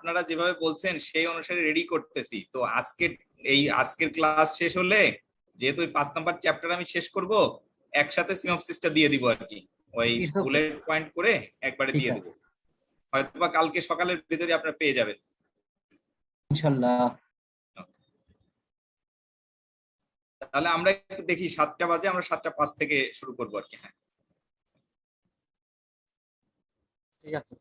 আপনারা যেভাবে বলছেন সেই অনুসারে রেডি করতেছি। তো আজকের ক্লাস শেষ হলে, যেহেতু 5 নাম্বার চ্যাপ্টার আমি শেষ করব, একসাথে সিনপসিসটা দিয়ে দিব আর কি, ওই ইটস ওকে, বুলেট পয়েন্ট করে একবারে ঠিক দিয়ে দিব। আছে হয়তোবা কালকে সকালের ভিতরে আপনারা পেয়ে যাবেন। ইনশাল্লাহ। তাহলে আমরা একটু দেখি, 7টা বাজে, আমরা 7টা 5 থেকে শুরু করবো আর কি। হ্যাঁ, ঠিক আছে।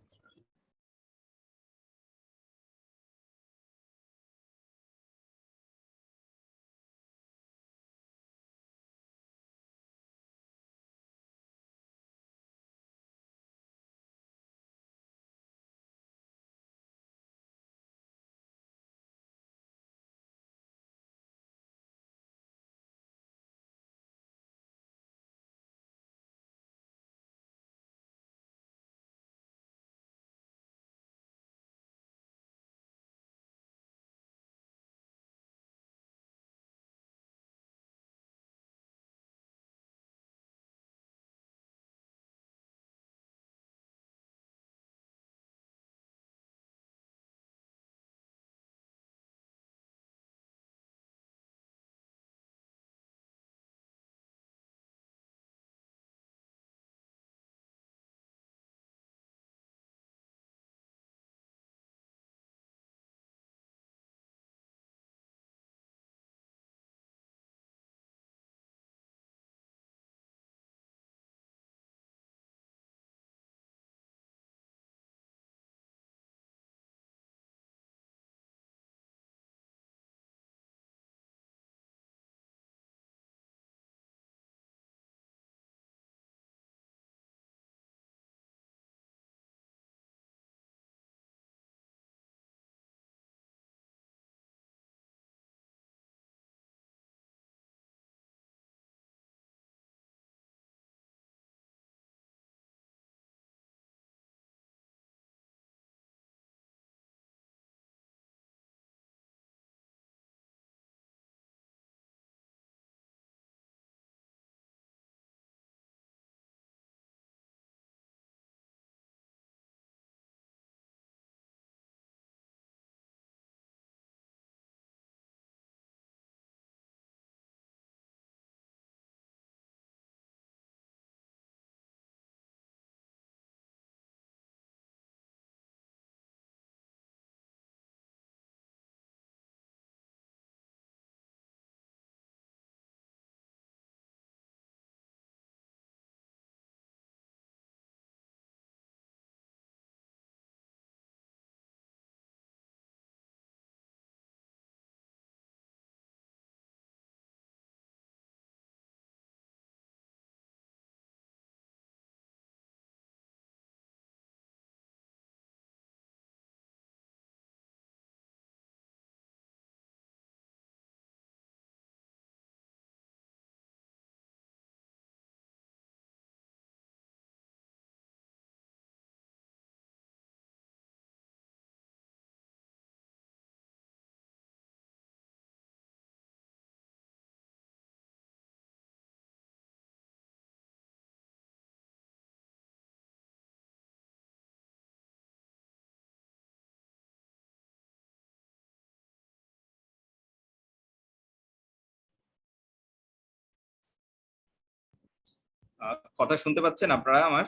কথা শুনতে পাচ্ছেন আপনারা আমার?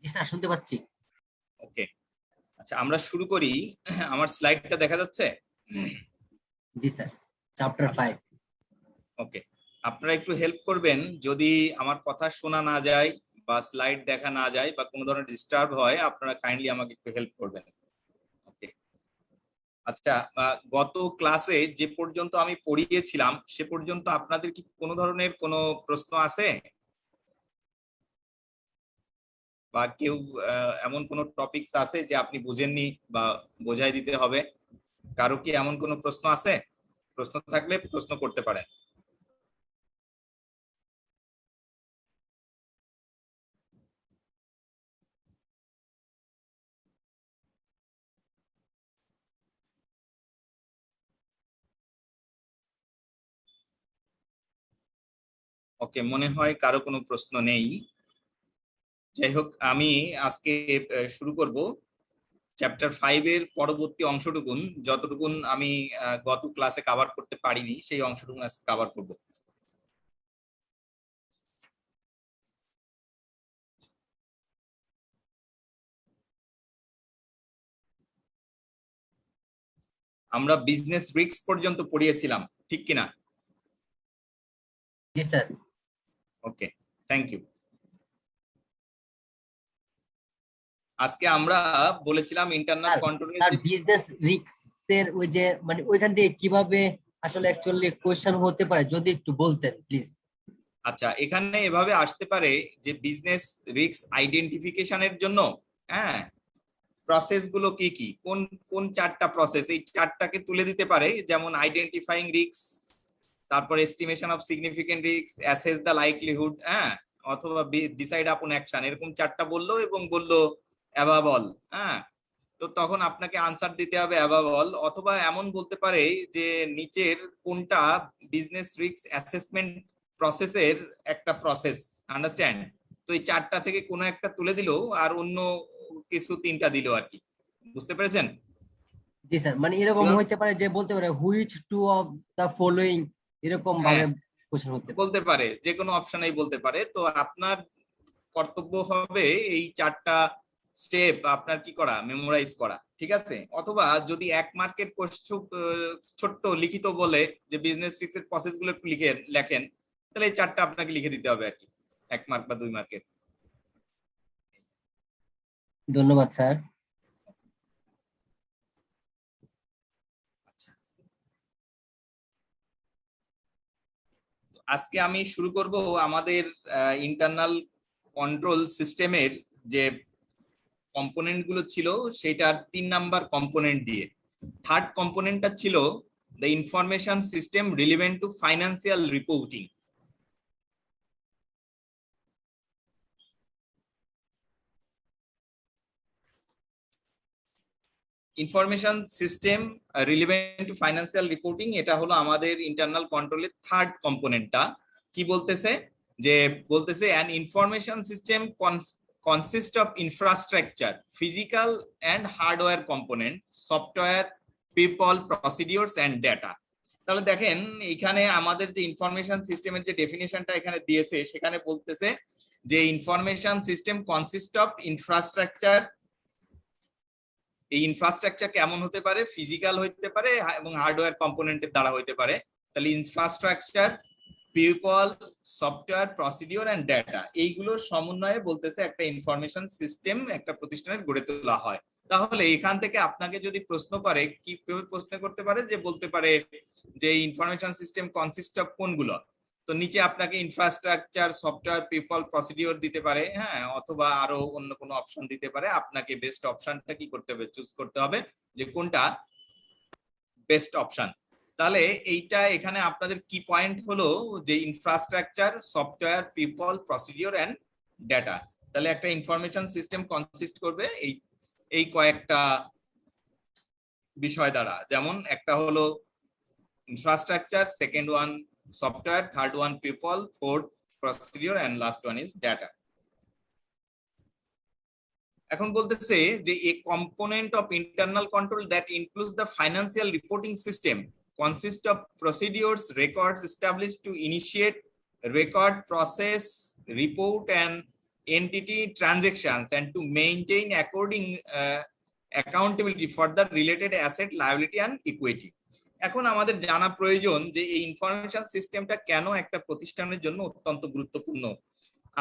জি স্যার, শুনতে পাচ্ছি। ওকে, আচ্ছা আমরা শুরু করি। আমার স্লাইডটা দেখা যাচ্ছে? জি স্যার, চ্যাপ্টার 5। ওকে, আপনারা একটু হেল্প করবেন যদি আমার কথা শোনা না যায় বা স্লাইড দেখা না যায় বা কোনো ধরনের ডিস্টার্ব হয়, আপনারা কাইন্ডলি আমাকে একটু হেল্প করবেন। ওকে, আচ্ছা, গত ক্লাসে যে পর্যন্ত আমি পড়িয়েছিলাম সে পর্যন্ত আপনাদের কি কোনো ধরনের কোনো প্রশ্ন আছে, বা কেউ এমন কোনো টপিকস আছে যে আপনি বুঝেননি বা বোঝাই দিতে হবে? কারো কি এমন কোনো প্রশ্ন আছে? প্রশ্ন থাকলে প্রশ্ন করতে পারেন। ওকে, মনে হয় কারো কোনো প্রশ্ন নেই। যাই হোক, আমি আজকে শুরু করব চ্যাপ্টার 5 এর পরবর্তী অংশটুকুন যতটুকুন আমি গত ক্লাসে কভার করতে পারিনি সেই অংশটুকুন আজকে কভার করব। আমরা বিজনেস রিস্ক পর্যন্ত পড়িয়েছিলাম, ঠিক কিনা? জি স্যার। Okay, thank you. আজকে আমরা বলেছিলাম ইন্টারনাল কন্ট্রোলের তার বিজনেস রিস্কের ওই যে মানে ওইখান থেকে কিভাবে আসলে অ্যাকচুয়ালি কোশ্চেন হতে পারে যদি একটু বলতেন প্লিজ। আচ্ছা, এখানে এভাবে আসতে পারে যে বিজনেস রিস্ক আইডেন্টিফিকেশনের জন্য হ্যাঁ প্রসেস গুলো কি কি, কোন কোন চারটা প্রসেস, এই চারটাকে তুলে দিতে পারে। যেমন আইডেন্টিফাইং রিস্ক, তারপর estimation of significant risk, assess the likelihood, হ্যাঁ, অথবা ডিসাইড আপন অ্যাকশন, এরকম চারটা বললো এবং বললো অ্যাবাভ অল। হ্যাঁ, তো তখন আপনাকে আনসার দিতে হবে অ্যাবাভ অল, অথবা এমন বলতে পারে যে নিচের কোনটা বিজনেস রিস্ক অ্যাসেসমেন্ট প্রসেসের একটা প্রসেস, আন্ডারস্ট্যান্ড? তো এই চারটা থেকে কোনো একটা তুলে দিল আর অন্য কিছু তিনটা দিল আর কি, বুঝতে পেরেছেন? জি স্যার, মানে এরকম হইতে পারে যে বলতে পারে which two of the following, এরকম ভাবে কোশ্চেন হতে পারে, বলতে পারে যে কোনো অপশনেই বলতে পারে। তো আপনার কর্তব্য হবে এই চারটা স্টেপ আপনার কি করা, মেমোরাইজ করা, ঠিক আছে? অথবা যদি এক মার্কের ছোট্ট লিখিত বলে যে বিজনেস রিস্কের প্রসেস গুলো একটু লিখে লেখেন, তাহলে এই চারটা আপনাকে লিখে দিতে হবে আর কি, 1 মার্ক বা 2 মার্কের। ধন্যবাদ স্যার। আচ্ছা, আজকে আমি শুরু করব আমাদের ইন্টারনাল কন্ট্রোল সিস্টেমের যে কম্পোনেন্ট গুলো ছিল সেটার 3 নাম্বার কম্পোনেন্ট দিয়ে। থার্ড কম্পোনেন্টটা ছিল the information system relevant two financial reporting. Information system relevant two financial reporting, এটা হলো আমাদের ইন্টারনাল কন্ট্রোলের থার্ড কম্পোনেন্টটা। কি বলতেছে যে বলতেছে an information system consist of infrastructure, physical and hardware component, software, people, procedures and data. তাহলে দেখেন এখানে আমাদের যে ইনফরমেশন সিস্টেমের যে ডেফিনিশনটা এখানে দিয়েছে সেখানে বলতেছে যে information system consist of infrastructure. এই ইনফ্রাস্ট্রাকচার কেমন হতে পারে? ফিজিক্যাল হইতে পারে এবং হার্ডওয়্যার কম্পোনেন্টের দ্বারা হইতে পারে। তাহলে infrastructure, people, software, procedure and data, এইগুলোর সমন্বয়ে বলতেছে একটা ইনফরমেশন সিস্টেম একটা প্রতিষ্ঠানের গড়ে তোলা হয়। তাহলে এখান থেকে আপনাকে যদি প্রশ্ন করে, কি প্রশ্ন করতে পারে যে বলতে পারে যে ইনফরমেশন সিস্টেম কনসিস্ট অফ কোনগুলো, তো নিচে আপনাকে ইনফ্রাস্ট্রাকচার, সফটওয়্যার, পিপল, প্রসিডিওর দিতে পারে, হ্যাঁ, অথবা আরো অন্য কোনো অপশন দিতে পারে। আপনাকে বেস্ট অপশনটা কি করতে হবে, চুজ করতে হবে যে কোনটা বেস্ট অপশন। তাহলে এইটা এখানে আপনাদের কি পয়েন্ট হলো যে infrastructure, software, people, procedure and data. তাহলে একটা ইনফরমেশন সিস্টেম কনসিস্ট করবে এই কয়েকটা বিষয় দ্বারা। যেমন একটা হলো infrastructure, second one software, third one people, fourth procedure and last one is data. এখন বলতেছে যে a component of internal control that includes the financial reporting system consists of procedures, records established to initiate, record, process, report and entity transactions and to maintain according accountability for the related asset, liability and equity. এখন আমাদের জানা প্রয়োজন যে এই information সিস্টেমটা কেন একটা প্রতিষ্ঠানের জন্য অত্যন্ত গুরুত্বপূর্ণ।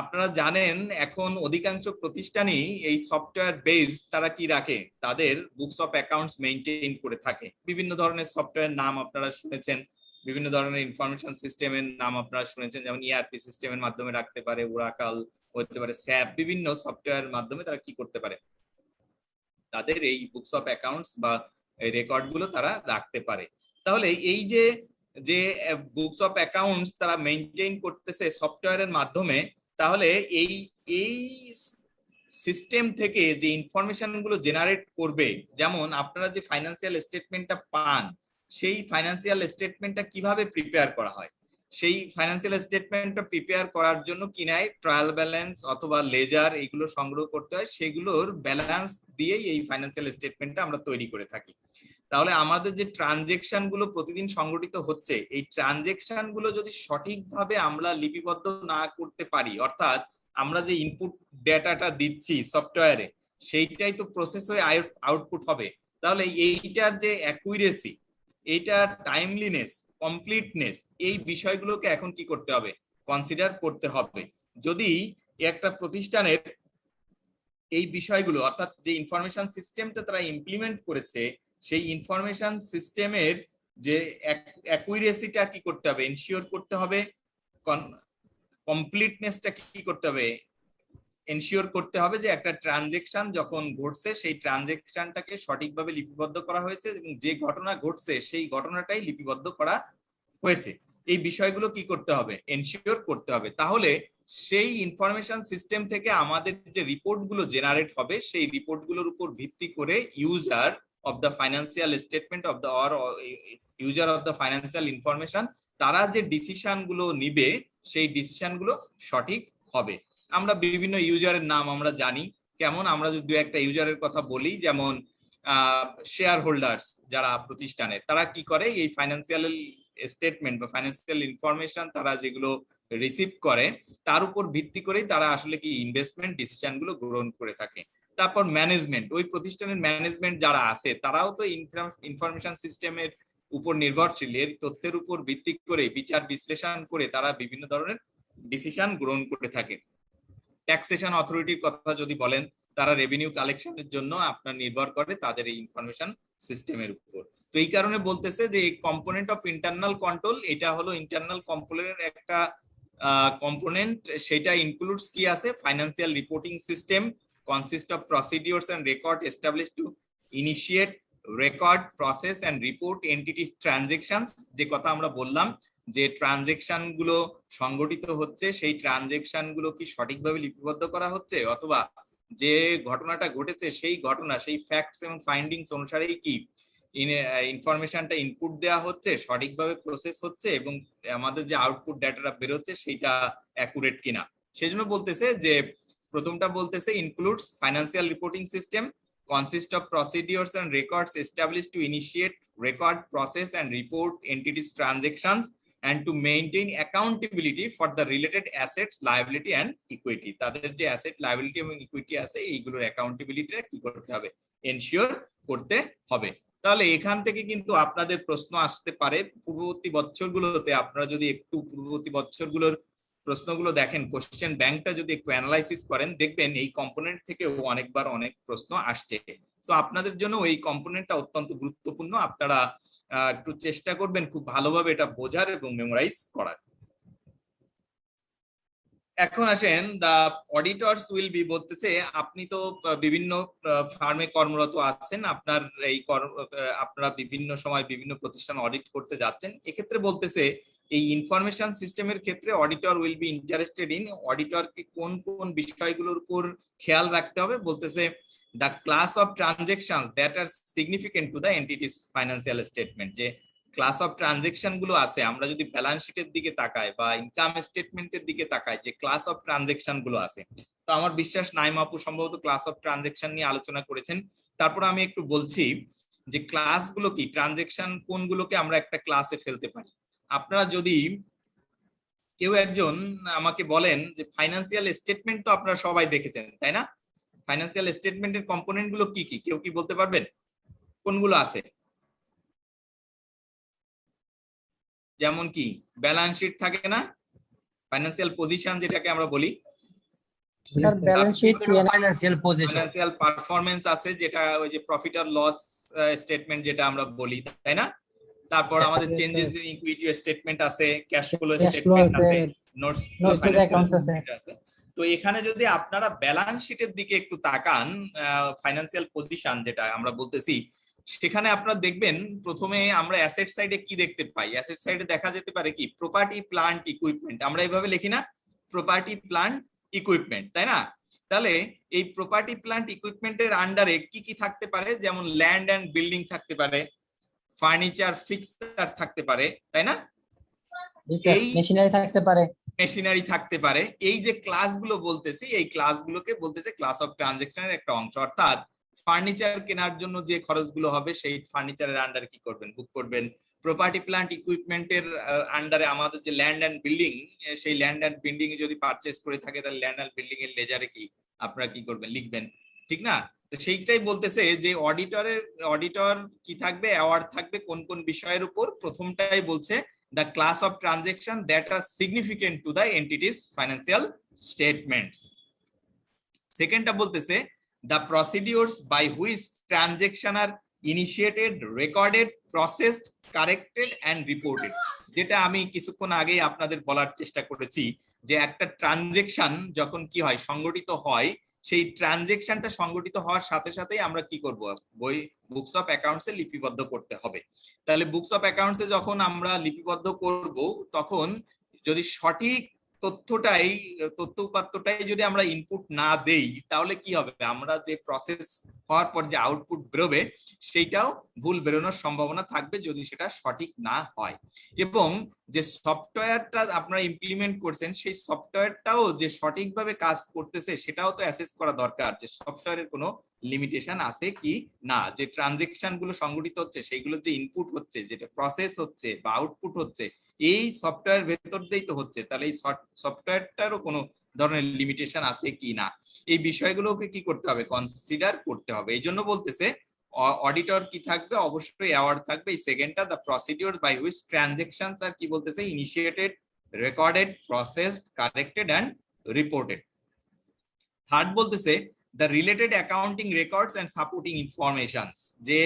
আপনারা জানেন এখন অধিকাংশ প্রতিষ্ঠানই এই সফটওয়্যার বেস তারা কি রাখে, তাদের বুকস অফ অ্যাকাউন্টস মেইনটেইন করে থাকে। বিভিন্ন ধরনের সফটওয়্যার নাম আপনারা শুনেছেন, বিভিন্ন ধরনের ইনফরমেশন সিস্টেমের নাম আপনারা শুনেছেন, যেমন ইআরপি সিস্টেমের মাধ্যমে রাখতে পারে, ওরাকল হতে পারে, স্যাপ, বিভিন্ন সফটওয়্যারের মাধ্যমে তারা কি করতে পারে, তাদের এই বুকস অফ অ্যাকাউন্টস বা এই রেকর্ড গুলো তারা রাখতে পারে। তাহলে এই যে বুকস অফ অ্যাকাউন্টস তারা মেইনটেইন করতেছে সফটওয়্যারের মাধ্যমে, তাহলে এই সিস্টেম থেকে যে ইনফরমেশন গুলো জেনারেট করবে, যেমন আপনারা যে ফাইন্যান্সিয়াল স্টেটমেন্টটা পান সেই ফাইন্যান্সিয়াল স্টেটমেন্টটা কিভাবে প্রিপেয়ার করা হয়, সেই ফাইন্যান্সিয়াল স্টেটমেন্টটা প্রিপেয়ার করার জন্য কি নেয়, ট্রায়াল ব্যালেন্স অথবা লেজার এগুলো সংগ্রহ করতে হয়, সেগুলোর ব্যালেন্স দিয়েই এই ফাইন্যান্সিয়াল স্টেটমেন্টটা আমরা তৈরি করে থাকি। তাহলে আমাদের যে ট্রানজেকশন গুলো প্রতিদিন সংগঠিত হচ্ছে, এই ট্রানজেকশন গুলো যদি সঠিকভাবে আমরা লিপিবদ্ধ না করতে পারি, অর্থাৎ আমরা যে ইনপুট ডেটাটা দিচ্ছি সফটওয়্যারে সেইটাই তো প্রসেস হয়ে আউটপুট হবে, তাহলে এইটার যে অ্যাকুরেসি, এইটার টাইমলিনেস, কমপ্লিটনেস, এই বিষয়গুলোকে এখন কি করতে হবে, কনসিডার করতে হবে। যদি একটা প্রতিষ্ঠানের এই বিষয়গুলো, অর্থাৎ যে ইনফরমেশন সিস্টেমটা তারা ইমপ্লিমেন্ট করেছে, সেই ইনফরমেশন সিস্টেমের যে অ্যাকুরেসিটা কি করতে হবে, এনশিওর করতে হবে, কমপ্লিটনেসটা কি করতে হবে, এনশিওর করতে হবে যে একটা ট্রানজেকশন যখন ঘটছে সেই ট্রানজেকশনটাকে সঠিকভাবে লিপিবদ্ধ করা হয়েছে এবং যে ঘটনা ঘটছে সেই ঘটনাটাই লিপিবদ্ধ করা হয়েছে। এই বিষয়গুলো কি করতে হবে, এনশিওর করতে হবে। তাহলে সেই ইনফরমেশন সিস্টেম থেকে আমাদের যে রিপোর্ট গুলো জেনারেট হবে, সেই রিপোর্ট গুলোর উপর ভিত্তি করে user of the financial statement of the user of the financial information, তারা যে ডিসিশন গুলো নিবে সেই ডিসিশন গুলো সঠিক হবে। আমরা বিভিন্ন ইউজারের নাম আমরা জানি, কেমন, আমরা যদি দু একটা ইউজারের কথা বলি, যেমন শেয়ার হোল্ডার্স যারা প্রতিষ্ঠানের, তারা কি করে, এই ফাইন্যান্সিয়াল স্টেটমেন্ট বা ফাইন্যান্সিয়াল ইনফরমেশন তারা যেগুলো রিসিভ করে তার উপর ভিত্তি করেই তারা আসলে কি ইনভেস্টমেন্ট ডিসিশন গুলো গ্রহণ করে থাকে। তারপর ম্যানেজমেন্ট, ওই প্রতিষ্ঠানের ম্যানেজমেন্ট যারা আছে তারাও তো ইনফরমেশন সিস্টেমের উপর নির্ভরশীল, এর তথ্যের উপর ভিত্তি করে বিচার বিশ্লেষণ করে তারা বিভিন্ন ধরনের ডিসিশন গ্রহণ করে থাকে। ট্যাক্সেশন অথরিটির কথা যদি বলেন, তারা রেভিনিউ কালেকশনের জন্য আপনার নির্ভর করে তাদের এই ইনফরমেশন সিস্টেমের উপর। তো এই কারণে বলতেছে যে কম্পোনেন্ট অফ ইন্টারনাল কন্ট্রোল, এটা হলো ইন্টারনাল কন্ট্রোলের একটা কম্পোনেন্ট, সেটা ইনক্লুডস কি আছে, financial reporting system consist of procedures and record establish to initiate, record, process and report entity transactions, যে কথা আমরা বললাম যে ট্রানজেকশন গুলো সংগঠিত হচ্ছে, সেই ট্রানজেকশন গুলো কি সঠিকভাবে লিপিবদ্ধ করা হচ্ছে, অথবা যে ঘটনাটা ঘটেছে সেই ঘটনা, সেই ফ্যাক্টস এবং ফাইন্ডিংস অনুসারেই কি ইনফরমেশনটা ইনপুট দেওয়া হচ্ছে, সঠিকভাবে প্রসেস হচ্ছে এবং আমাদের যে আউটপুট ডাটাটা বেরোচ্ছে সেটা অ্যাকুরেট কিনা। সেজন্য বলতেছে যে প্রথমটা বলতেছে includes financial reporting system consist of procedures and records established to initiate, record, process and report entities transactions and to maintain accountability for the related assets, liability and equity. তাদের যে অ্যাসেট, লায়াবিলিটি এবং equity আছে এইগুলোর অ্যাকাউন্টেবিলিটিটা কি করতে হবে, ensure করতে হবে। তাহলে এখান থেকে কিন্তু আপনাদের প্রশ্ন আসতে পারে পূর্ববর্তী বছরগুলোতে, আপনারা যদি একটু পূর্ববর্তী বছরগুলোর প্রশ্নগুলো দেখেন, কোশ্চেন ব্যাংকটা যদি একটু অ্যানালাইসিস করেন, দেখবেন এই কম্পোনেন্ট থেকে অনেক প্রশ্ন আসছে। সো আপনাদের জন্য এই কম্পোনেন্টটা অত্যন্ত গুরুত্বপূর্ণ, আপনারা একটু চেষ্টা করবেন খুব ভালোভাবে এটা বোঝার এবং মেমোরাইজ করার। এখন আসেন, দা অডিটরস উইল বি, বলতেছে আপনি তো বিভিন্ন ফার্মে কর্মরত আছেন, আপনারা বিভিন্ন সময় বিভিন্ন প্রতিষ্ঠান অডিট করতে যাচ্ছেন, এক্ষেত্রে বলতেছে এই ইনফরমেশন সিস্টেমের ক্ষেত্রে auditor will be interested in, অডিটরকে কোন কোন বিষয়গুলোর উপর খেয়াল রাখতে হবে, বলতেছে the class of transaction that are significant to the entity's financial statement, যে ক্লাস অফ ট্রানজেকশন গুলো আছে, আমরা যদি ব্যালেন্স শিটের দিকে তাকাই বা ইনকাম স্টেটমেন্টের দিকে তাকাই, যে ক্লাস অফ ট্রানজেকশন গুলো আছে, তো আমার বিশ্বাস নাইমা আপু সম্ভবত ক্লাস অফ ট্রানজেকশন নিয়ে আলোচনা করেছেন। তারপর আমি একটু বলছি যে ক্লাসগুলো কি, ট্রানজেকশন কোনগুলোকে আমরা একটা ক্লাসে ফেলতে পারি। আপনারা যদি কেউ একজন আমাকে বলেন যে ফাইন্যান্সিয়াল স্টেটমেন্ট তো আপনারা সবাই দেখেছেন তাই না, ফাইন্যান্সিয়াল স্টেটমেন্টের কম্পোনেন্ট গুলো কি কি, কেউ কি বলতে পারবেন কোনগুলো আছে? যেমন কি ব্যালেন্স শিট থাকে না, ফাইন্যান্সিয়াল পজিশন যেটাকে আমরা বলি, sir balance sheet, financial position, financial performance আছে যেটা ওই যে প্রফিট আর লস স্টেটমেন্ট যেটা আমরা বলি তাই না, তারপর আমাদের চেঞ্জেস ইন ইকুইটি স্টেটমেন্ট আছে, ক্যাশ ফ্লো স্টেটমেন্ট আছে, নোটস টু অ্যাকাউন্টস আছে। তো এখানে যদি আপনারা ব্যালেন্স শিটের দিকে একটু তাকান, ফাইন্যান্সিয়াল পজিশন যেটা আমরা বলতেছি, সেখানে আপনারা দেখবেন প্রথমে আমরা অ্যাসেট সাইডে কি দেখতে পাই, অ্যাসেট সাইডে দেখা যেতে পারে কি প্রপার্টি, প্লান্ট, ইকুইপমেন্ট, আমরা এইভাবে লিখি না, প্রপার্টি, প্লান্ট, ইকুইপমেন্ট, তাই না? তাহলে এই প্রপার্টি, প্লান্ট, ইকুইপমেন্টের আন্ডারে কি কি থাকতে পারে, যেমন ল্যান্ড এন্ড বিল্ডিং থাকতে পারে, ফার্নিচার, ফিক্সচার থাকতে পারে, তাই না? জি স্যার, এই মেশিনারি থাকতে পারে। মেশিনারি থাকতে পারে। এই যে ক্লাসগুলো বলতেছি, এই ক্লাসগুলোকে বলতেছে ক্লাস অফ ট্রানজেকশনের একটা অংশ। অর্থাৎ ফার্নিচার কেনার জন্য যে খরচগুলো হবে সেই ফার্নিচারের আন্ডারে কি করবেন, বুক করবেন। প্রপার্টি প্ল্যান্ট ইকুইপমেন্টের আন্ডারে আমাদের যে ল্যান্ড অ্যান্ড বিল্ডিং, সেই ল্যান্ড অ্যান্ড বিল্ডিং যদি পারচেস করে থাকে তাহলে ল্যান্ড অ্যান্ড বিল্ডিং এর লেজারে কি আপনারা কি করবেন, লিখবেন, ঠিক না? তো সেইটাই বলতেছে যে অডিটর কি থাকবে, অ্যাওয়ার্ড থাকবে কোন কোন বিষয়ের উপর। প্রথমটাই বলছে the class of transaction that are significant to the entity's financial statements. সেকেন্ডটা বলতেছে the procedures by which transaction are initiated, recorded, processed, corrected and reported. যেটা আমি কিছুক্ষণ আগে আপনাদের বলার চেষ্টা করেছি যে একটা ট্রানজেকশন যখন কি হয়, সংগঠিত হয়, সেই ট্রানজেকশনটা সংগঠিত হওয়ার সাথে সাথেই আমরা কি করব, বই বুকস অফ অ্যাকাউন্টসে লিপিবদ্ধ করতে হবে। তাহলে বুকস অফ অ্যাকাউন্টসে যখন আমরা লিপিবদ্ধ করব, তখন যদি সঠিক তথ্য উপাত্তটাই যদি আমরা ইনপুট না দেই, তাহলে কি হবে, আমরা যে প্রসেস হওয়ার পর যে আউটপুট বেরোবে সেইটাও ভুল বেরোনোর সম্ভাবনা থাকবে যদি সেটা সঠিক না হয়। এবং যে সফটওয়্যারটা আপনারা ইমপ্লিমেন্ট করছেন, সেই সফটওয়্যারটাও যে সঠিকভাবে কাজ করতেছে সেটাও তো অ্যাসেস করা দরকার, যে সফটওয়্যারের কোনো লিমিটেশন আছে কি না, যে ট্রানজেকশন গুলো সংগঠিত হচ্ছে সেইগুলো যে ইনপুট হচ্ছে, যেটা প্রসেস হচ্ছে বা আউটপুট হচ্ছে, এই সফটওয়্যার ভেতর দিয়েই তো হচ্ছে, তাহলে এই সফটওয়্যারটারও কোনো ধরনের লিমিটেশন আছে কি না, এই বিষয়গুলোকে কি করতে হবে, কনসিডার করতে হবে। এই জন্য বলতেছে অডিটর কি থাকবে, অবশ্যই অ্যাওয়ার্ড থাকবে। এই সেকেন্ডটা the procedure by which transactions are কি বলতেছে, initiated, recorded, processed, corrected and reported. Third বলতেছে the related accounting records and supporting informations, যে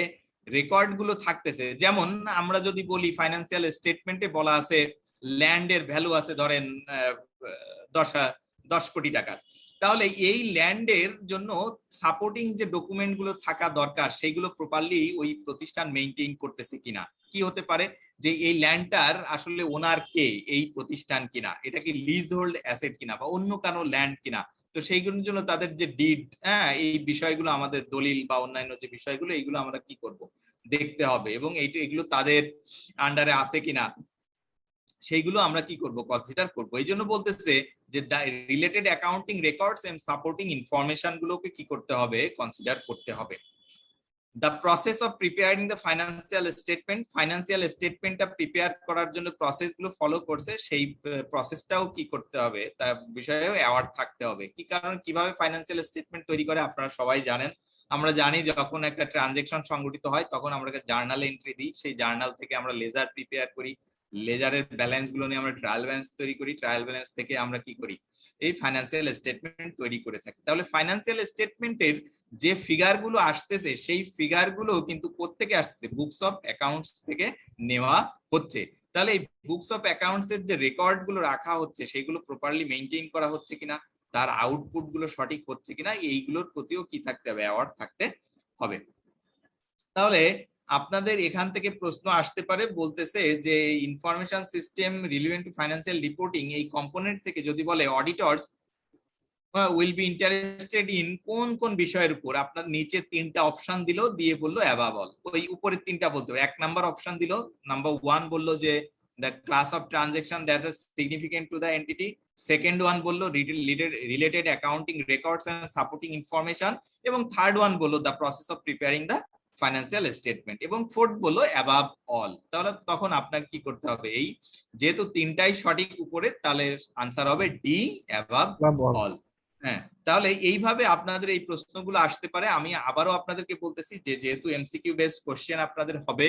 রেকর্ড গুলো থাকতেছে। যেমন আমরা যদি বলি ফাইন্যান্সিয়াল স্টেটমেন্টে বলা আছে ল্যান্ডের ভ্যালু আছে ধরেন 10 কোটি টাকার, তাহলে এই ল্যান্ডের জন্য সাপোর্টিং যে ডকুমেন্ট গুলো থাকা দরকার সেইগুলো প্রপারলি ওই প্রতিষ্ঠান মেইনটেইন করতেছে কিনা। কি হতে পারে যে এই ল্যান্ডটার আসলে ওনার কে, এই প্রতিষ্ঠান কিনা, এটা কি লিজ হোল্ড অ্যাসেট কিনা বা অন্য কারো ল্যান্ড কিনা। তো সেইগুলোর জন্য তাদের যে ডিড, হ্যাঁ, এই বিষয়গুলো আমাদের দলিল বা অন্যান্য যে বিষয়গুলো, এইগুলো আমরা কি করব, দেখতে হবে। এবং এগুলো তাদের আন্ডারে আছে কিনা সেইগুলো আমরা কি করব, কনসিডার করব। এই জন্য বলতেছে যে related accounting records and supporting information গুলোকে কি করতে হবে, কনসিডার করতে হবে। The process of preparing the financial statementটা প্রিপেয়ার করার জন্য প্রসেস গুলো ফলো করছে, সেই প্রসেসটাও কি করতে হবে, তার বিষয়েও অ্যাওয়ার্ড থাকতে হবে। কি কারণ কিভাবে ফাইন্যান্সিয়াল স্টেটমেন্ট তৈরি করে আপনারা সবাই জানেন। আমরা জানি যখন একটা ট্রানজেকশন সংগঠিত হয় তখন আমরা জার্নাল এন্ট্রি দিই, সেই জার্নাল থেকে আমরা লেজার প্রিপেয়ার করি, লেজারের ব্যালেন্স গুলো নিয়ে আমরা ট্রায়াল ব্যালেন্স তৈরি করি, ট্রায়াল ব্যালেন্স থেকে আমরা কি করি, এই ফাইন্যান্সিয়াল স্টেটমেন্ট তৈরি করে থাকি। তাহলে ফাইন্যান্সিয়াল স্টেটমেন্টের যে ফিগার গুলো আসতেছে সেই ফিগার গুলো কিন্তু কোত্থেকে আসছে, বুকস অফ অ্যাকাউন্টস থেকে নেওয়া হচ্ছে। তাহলে এই বুকস অফ অ্যাকাউন্টস এর যে রেকর্ড গুলো রাখা হচ্ছে সেগুলো প্রপারলি মেইনটেইন করা হচ্ছে কিনা, তার আউটপুট গুলো সঠিক হচ্ছে কিনা, এইগুলোর প্রতিও কি থাকতে হবে, অ্যাওয়ার্ড থাকতে হবে। তাহলে আপনাদের এখান থেকে প্রশ্ন আসতে পারে, বলতেছে যে information system relevant two financial reporting, এই কম্পোনেন্ট থেকে যদি বলে অডিটরস উইল বি ইন্টারেস্টেড ইন কোন কোন বিষয়ের উপর, আপনার নিচে তিনটা অপশন দিল, দিয়ে বললো অ্যাবাভ অল, ওই উপরের তিনটা বলতে হবে। 1 নাম্বার অপশন দিল, নাম্বার 1 বললো যে the class of transaction that is significant to the entity, second one বললো related accounting records and supporting information, এবং third one বললো the process of preparing the financial statement, এবং fourth বললো above all। তাহলে তখন আপনাকে কি করতে হবে, এই যেহেতু তিনটাই সঠিক উপরে, তাহলে আনসার হবে ডি, above all। হ্যাঁ, তাহলে এইভাবে আপনাদের এই প্রশ্নগুলো আসতে পারে। আমি আবারও আপনাদেরকে বলতেছি যে যেহেতু এমসিকিউ বেসড কোশ্চেন আপনাদের হবে,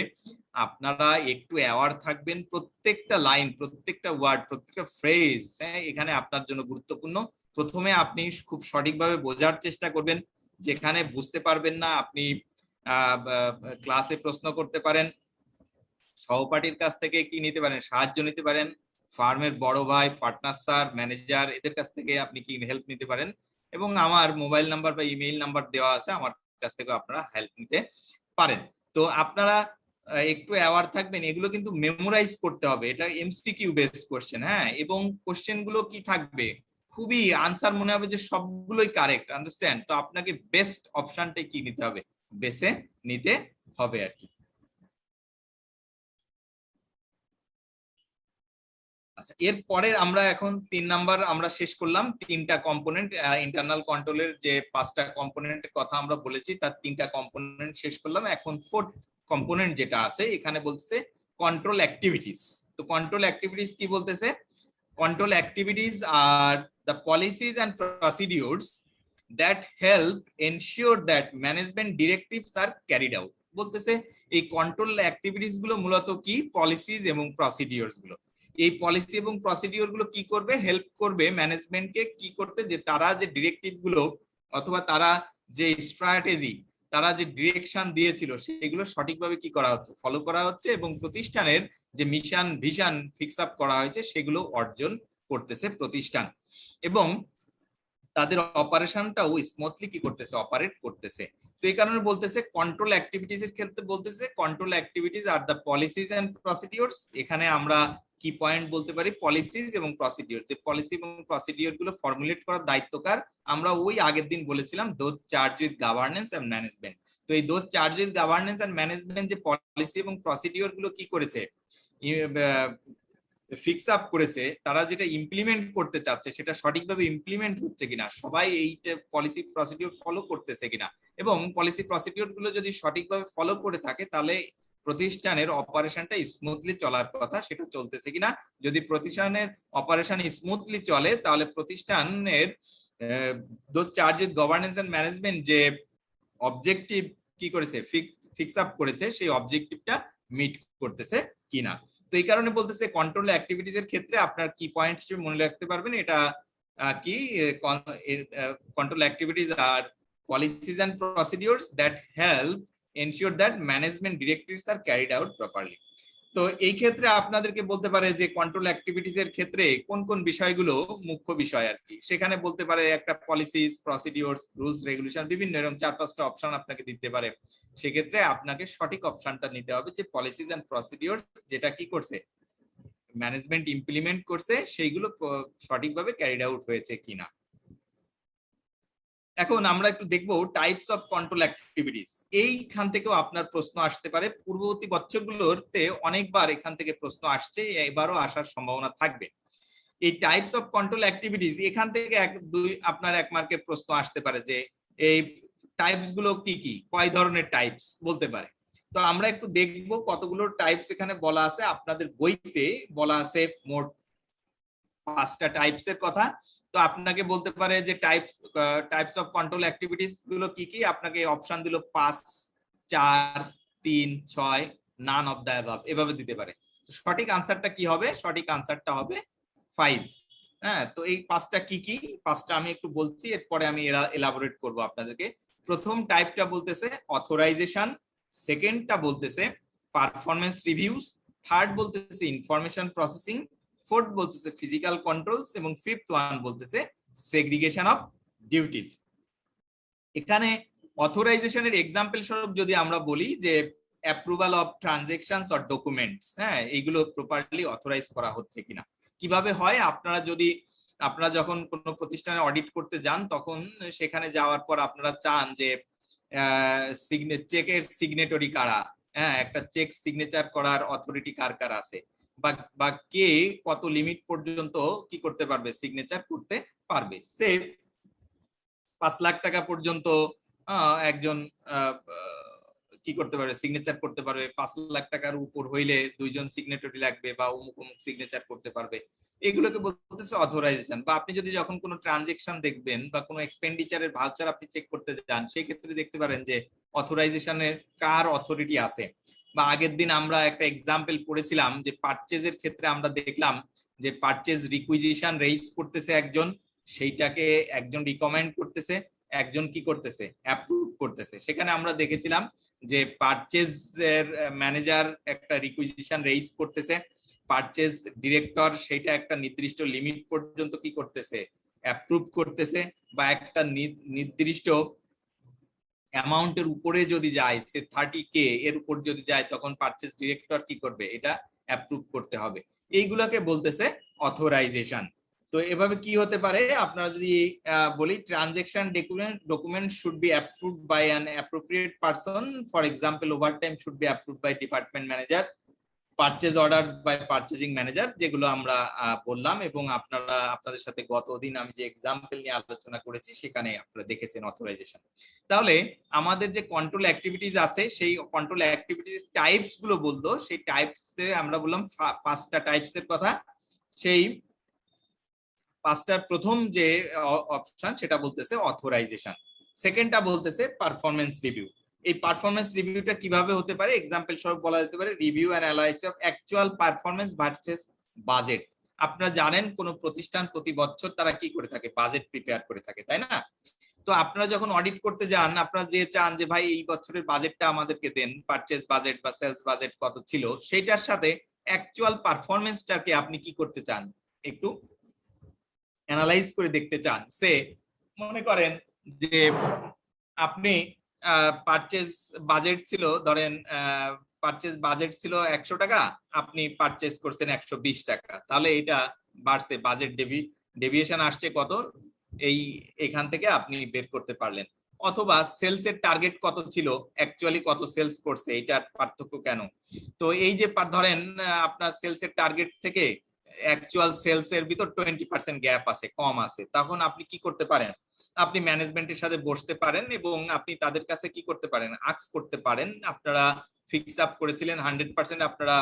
আপনারা একটু অ্যাওয়ার্ড থাকবেন, প্রত্যেকটা লাইন, প্রত্যেকটা ওয়ার্ড, প্রত্যেকটা ফ্রেজ, হ্যাঁ, এখানে আপনার জন্য গুরুত্বপূর্ণ। প্রথমে আপনি খুব সঠিকভাবে বোঝার চেষ্টা করবেন, যেখানে বুঝতে পারবেন না আপনি ক্লাসে প্রশ্ন করতে পারেন, সহপাঠীর কাছ থেকে কি নিতে পারেন, সাহায্য নিতে পারেন, ফার্মের বড় ভাই, পার্টনার স্যার, ম্যানেজার, এদের কাছ থেকে আপনি কি হেল্প নিতে পারেন, এবং আমার মোবাইল নাম্বার বা ইমেইল নাম্বার দেওয়া আছে, আমার কাছ থেকে আপনারা হেল্প নিতে পারেন। তো আপনারা একটু অ্যাওয়ার থাকবেন, এগুলো কিন্তু মেমোরাইজ করতে হবে, এটা এমসিকিউ বেসড কোশ্চেন, হ্যাঁ, এবং কোশ্চেন গুলো কি থাকবে, খুবই আনসার মনে হবে যে সবগুলোই কারেক্ট, আন্ডারস্ট্যান্ড। তো আপনাকে বেস্ট অপশনটাই কি নিতে হবে, বেছে নিতে হবে আর কি। আচ্ছা, এরপরে আমরা এখন 3 নাম্বার আমরা শেষ করলাম। 3টা কম্পোনেন্ট, ইন্টারনাল কন্ট্রোলের যে 5টা কম্পোনেন্টের কথা আমরা বলেছি তার 3টা কম্পোনেন্ট শেষ করলাম। এখন 4th কম্পোনেন্ট যেটা আছে এখানে বলতেছে কন্ট্রোল অ্যাক্টিভিটিস। তো কন্ট্রোল অ্যাক্টিভিটিস কি বলতেছে? Control activities are the policies and procedures that help ensure that management directives are carried out. বলতেছে এই কন্ট্রোল অ্যাক্টিভিটিস গুলো মূলত কি? পলিসিস এবং প্রসিডিউরস গুলো। এই পলিসি এবং প্রসিডিউর গুলো কি করবে? হেল্প করবে ম্যানেজমেন্টকে কি করতে, যে তারা যে ডিরেক্টিভ গুলো অথবা তারা যে স্ট্র্যাটেজি, তারা যে ডিরেকশন দিয়েছিল সেগুলো সঠিকভাবে কি করা হচ্ছে? ফলো করা হচ্ছে, এবং প্রতিষ্ঠানের যে মিশন ভিশন ফিক্স আপ করা হয়েছে সেগুলো অর্জন করতেছে প্রতিষ্ঠান, এবং তাদের অপারেশনটাও স্মুথলি কি করতেছে? অপারেট করতেছে। তো এই কারণে বলতেছে কন্ট্রোল অ্যাক্টিভিটিস এর ক্ষেত্রে বলতেছে control activities are the policies and procedures. এখানে আমরা কি পয়েন্ট বলতে পারি? পলিসিস এবং প্রসিডিউর। যে পলিসি এবং প্রসিডিউর গুলো ফর্মুলেট করার দায়িত্ব কার? আমরা ওই আগের দিন বলেছিলাম those charged with governance and management. তো এই those charged with governance and management যে পলিসি এবং প্রসিডিউর গুলো কি করেছে? ফিক্স আপ করেছে, তারা যেটা ইমপ্লিমেন্ট করতে চাচ্ছে সেটা সঠিকভাবে ইমপ্লিমেন্ট হচ্ছে কিনা, সবাই এইটা পলিসি প্রসিডিউর ফলো করতেছে কিনা, এবং পলিসি প্রসিডিউর গুলো যদি সঠিকভাবে ফলো করে থাকে তাহলে প্রতিষ্ঠানের অপারেশনটা স্মুথলি চলার কথা, সেটা চলতেছে কিনা। যদি প্রতিষ্ঠানের অপারেশন স্মুথলি চলে তাহলে প্রতিষ্ঠানের those charged with governance and management যে অবজেক্টিভ কি করেছে? ফিক্স আপ করেছে, সেই অবজেক্টিভটা মিট করতেছে কিনা। তো এই কারণে বলতেছে কন্ট্রোল অ্যাক্টিভিটিস এর ক্ষেত্রে আপনার কি পয়েন্ট হিসেবে মনে রাখতে পারবেন, এটা কি? Control activities are policies and procedures that help ensure that management directives are carried out properly. তো এই ক্ষেত্রে আপনাদেরকে বলতে পারে যে কন্ট্রোল অ্যাক্টিভিটিস এর ক্ষেত্রে কোন কোন বিষয়গুলো মুখ্য বিষয় আর কি। সেখানে বলতে পারে একটা পলিসিস, প্রসিডিউরস, রুলস, রেগুলেশন, বিভিন্ন এরকম 4-5টা অপশন আপনাকে দিতে পারে। সেক্ষেত্রে আপনাকে সঠিক অপশনটা নিতে হবে যে পলিসিস এন্ড প্রসিডিউরস যেটা কি করছে? ম্যানেজমেন্ট ইমপ্লিমেন্ট করছে, সেইগুলো সঠিকভাবে ক্যারিড আউট হয়েছে কিনা। এখন আমরা একটু দেখবো টাইপস অফ কন্ট্রোল অ্যাক্টিভিটিস। এইখান থেকেও আপনার প্রশ্ন আসতে পারে। পূর্ববর্তী বছরগুলোতে অনেকবার এখান থেকে প্রশ্ন আসছে, এবারও আসার সম্ভাবনা থাকবে। এই টাইপস অফ কন্ট্রোল অ্যাক্টিভিটিস, এখান থেকে আপনার 1 মার্কের প্রশ্ন আসতে পারে যে এই টাইপস গুলো কি কি, কয় ধরনের টাইপস বলতে পারে। তো আমরা একটু দেখবো কতগুলো টাইপস এখানে বলা আছে। আপনাদের বইতে বলা আছে মোট 5টা টাইপস এর কথা। তো আপনাকে বলতে পারে যে টাইপস অফ কন্ট্রোল অ্যাক্টিভিটিস গুলো কি কি। আপনাকে অপশন দিল 5, 4, 3, 6, নান অফ দ্য অ্যাবাভ, এভাবে দিতে পারে। সঠিক আনসারটা কি হবে? সঠিক আনসারটা হবে 5। হ্যাঁ, তো এই 5টা কি কি? 5টা আমি একটু বলছি, এরপরে আমি এলাবোরেট করব আপনাদেরকে। প্রথম টাইপটা বলতেছে অথরাইজেশন, সেকেন্ডটা বলতেছে পারফরম্যান্স রিভিউস, থার্ড বলতেছে ইনফরমেশন প্রসেসিং, ফোর্থ বলতেছে ফিজিক্যাল কন্ট্রোলস, এবং ফিফথ ওয়ান বলতেছে সেগ্রিগেশন অফ ডিউটিস। এখানে অথরাইজেশনের এক্সাম্পল স্বরূপ যদি আমরা বলি যে approval of transactions or documents, হ্যাঁ, এইগুলো প্রপারলি অথরাইজ করা হচ্ছে কিনা। কিভাবে হয়? আপনারা যখন কোনো প্রতিষ্ঠানে অডিট করতে যান তখন সেখানে যাওয়ার পর আপনারা চান যে চেকের সিগনেটরি কারা, হ্যাঁ, একটা চেক সিগনেচার করার অথরিটি কার কার আছে, বা কে কত লিমিট পর্যন্ত কি করতে পারবে? সিগনেচার করতে পারবে। সে 5 লাখ টাকা পর্যন্ত একজন কি করতে পারবে? সিগনেচার করতে পারবে। 5 লাখ টাকার উপর হইলে 2 জন সিগনেটরি লাগবে, বা অমুক অমুক সিগনেচার করতে পারবে। এগুলোকে বলতেছে অথরাইজেশন। বা আপনি যদি যখন কোনো ট্রানজাকশন দেখবেন বা কোনো এক্সপেন্ডিচারের ভাউচার আপনি চেক করতে যান, সেই ক্ষেত্রে দেখতে পারেন যে অথরাইজেশনের কার অথরিটি আছে। বা আগের দিন আমরা একটা এক্সাম্পল পড়েছিলাম যে পারচেজের ক্ষেত্রে আমরা দেখলাম যে পারচেজ রিকুইজিশন রেইজ করতেছে একজন, সেইটাকে একজন রিকমেন্ড করতেছে, একজন কি করতেছে? অ্যাপ্রুভ করতেছে। সেখানে আমরা দেখেছিলাম যে পারচেজের ম্যানেজার একটা রিকুইজিশন রেইজ করতেছে, পারচেজ ডিরেক্টর সেটা একটা নির্দিষ্ট লিমিট পর্যন্ত কি করতেছে? অ্যাপ্রুভ করতেছে, বা একটা নির্দিষ্ট অ্যামাউন্টের উপরে যদি যায়, সে 30K এর উপর যদি যায়, তখন পারচেজ ডিরেক্টর কি করবে? এটা অ্যাপ্রুভ করতে হবে। এইগুলোকে বলতেছে অথরাইজেশন। তো এভাবে কি হতে পারে? আপনারা যদি বলি transaction document should be approved by an appropriate person, for example overtime should be approved by department manager, purchase orders by purchasing manager, যেগুলো আমরা বললাম, এবং আপনাদের সাথে গতদিন আমি যে এক্সাম্পল নিয়ে আলোচনা করেছি সেখানে আপনারা দেখেছেন অথরাইজেশন। তাহলে আমাদের যে কন্ট্রোল অ্যাক্টিভিটিস আছে, সেই কন্ট্রোল অ্যাক্টিভিটিস টাইপস গুলো বলতো, সেই টাইপস এর আমরা বললাম 5টা টাইপস এর কথা। সেই 5টার প্রথম যে অপশন সেটা বলতেছে অথরাইজেশন, সেকেন্ডটা বলতেছে পারফরমেন্স রিভিউ। এই পারফরমেন্স রিভিউটা কিভাবে হতে পারে, এক্সাম্পল স্বরূপ বলা যেতে পারে review and analysis of actual performance versus budget. আপনারা জানেন কোন প্রতিষ্ঠান প্রতি বছর তারা কি করে থাকে, বাজেট প্রিপেয়ার করে থাকে, তাই না? তো আপনারা যখন অডিট করতে যান, আপনারা যে চান যে ভাই এই বছরের বাজেটটা আমাদেরকে দেন, পারচেজ বাজেট বা সেলস বাজেট কত ছিল, সেইটার সাথে অ্যাকচুয়াল পারফরমেন্সটাকে আপনি কি করতে চান, একটু অ্যানালাইজ করে দেখতে চান। সে মনে করেন যে আপনি পারচেজ বাজেট ছিল, ধরেন পারচেজ বাজেট ছিল 100 টাকা, আপনি পারচেজ করছেন 120 টাকা, তাহলে এটা বাড়ছে, বাজেট ডেভিয়েশন আসছে কত, এখান থেকে আপনি বের করতে পারলেন। অথবা সেলস এর টার্গেট কত ছিল, অ্যাকচুয়ালি কত সেলস করছে, এটার পার্থক্য কেন। তো এই যে ধরেন আপনার সেলস এর টার্গেট থেকে অ্যাকচুয়াল সেলস এর ভিতর 20% গ্যাপ আছে, কম আছে, তখন আপনি কি করতে পারেন, আপনি ম্যানেজমেন্টের সাথে বসতে পারেন এবং আপনি তাদের কাছে কি করতে পারেন, আস্ক করতে পারেন, আপনারা ফিক্স আপ করেছিলেন 100%, আপনারা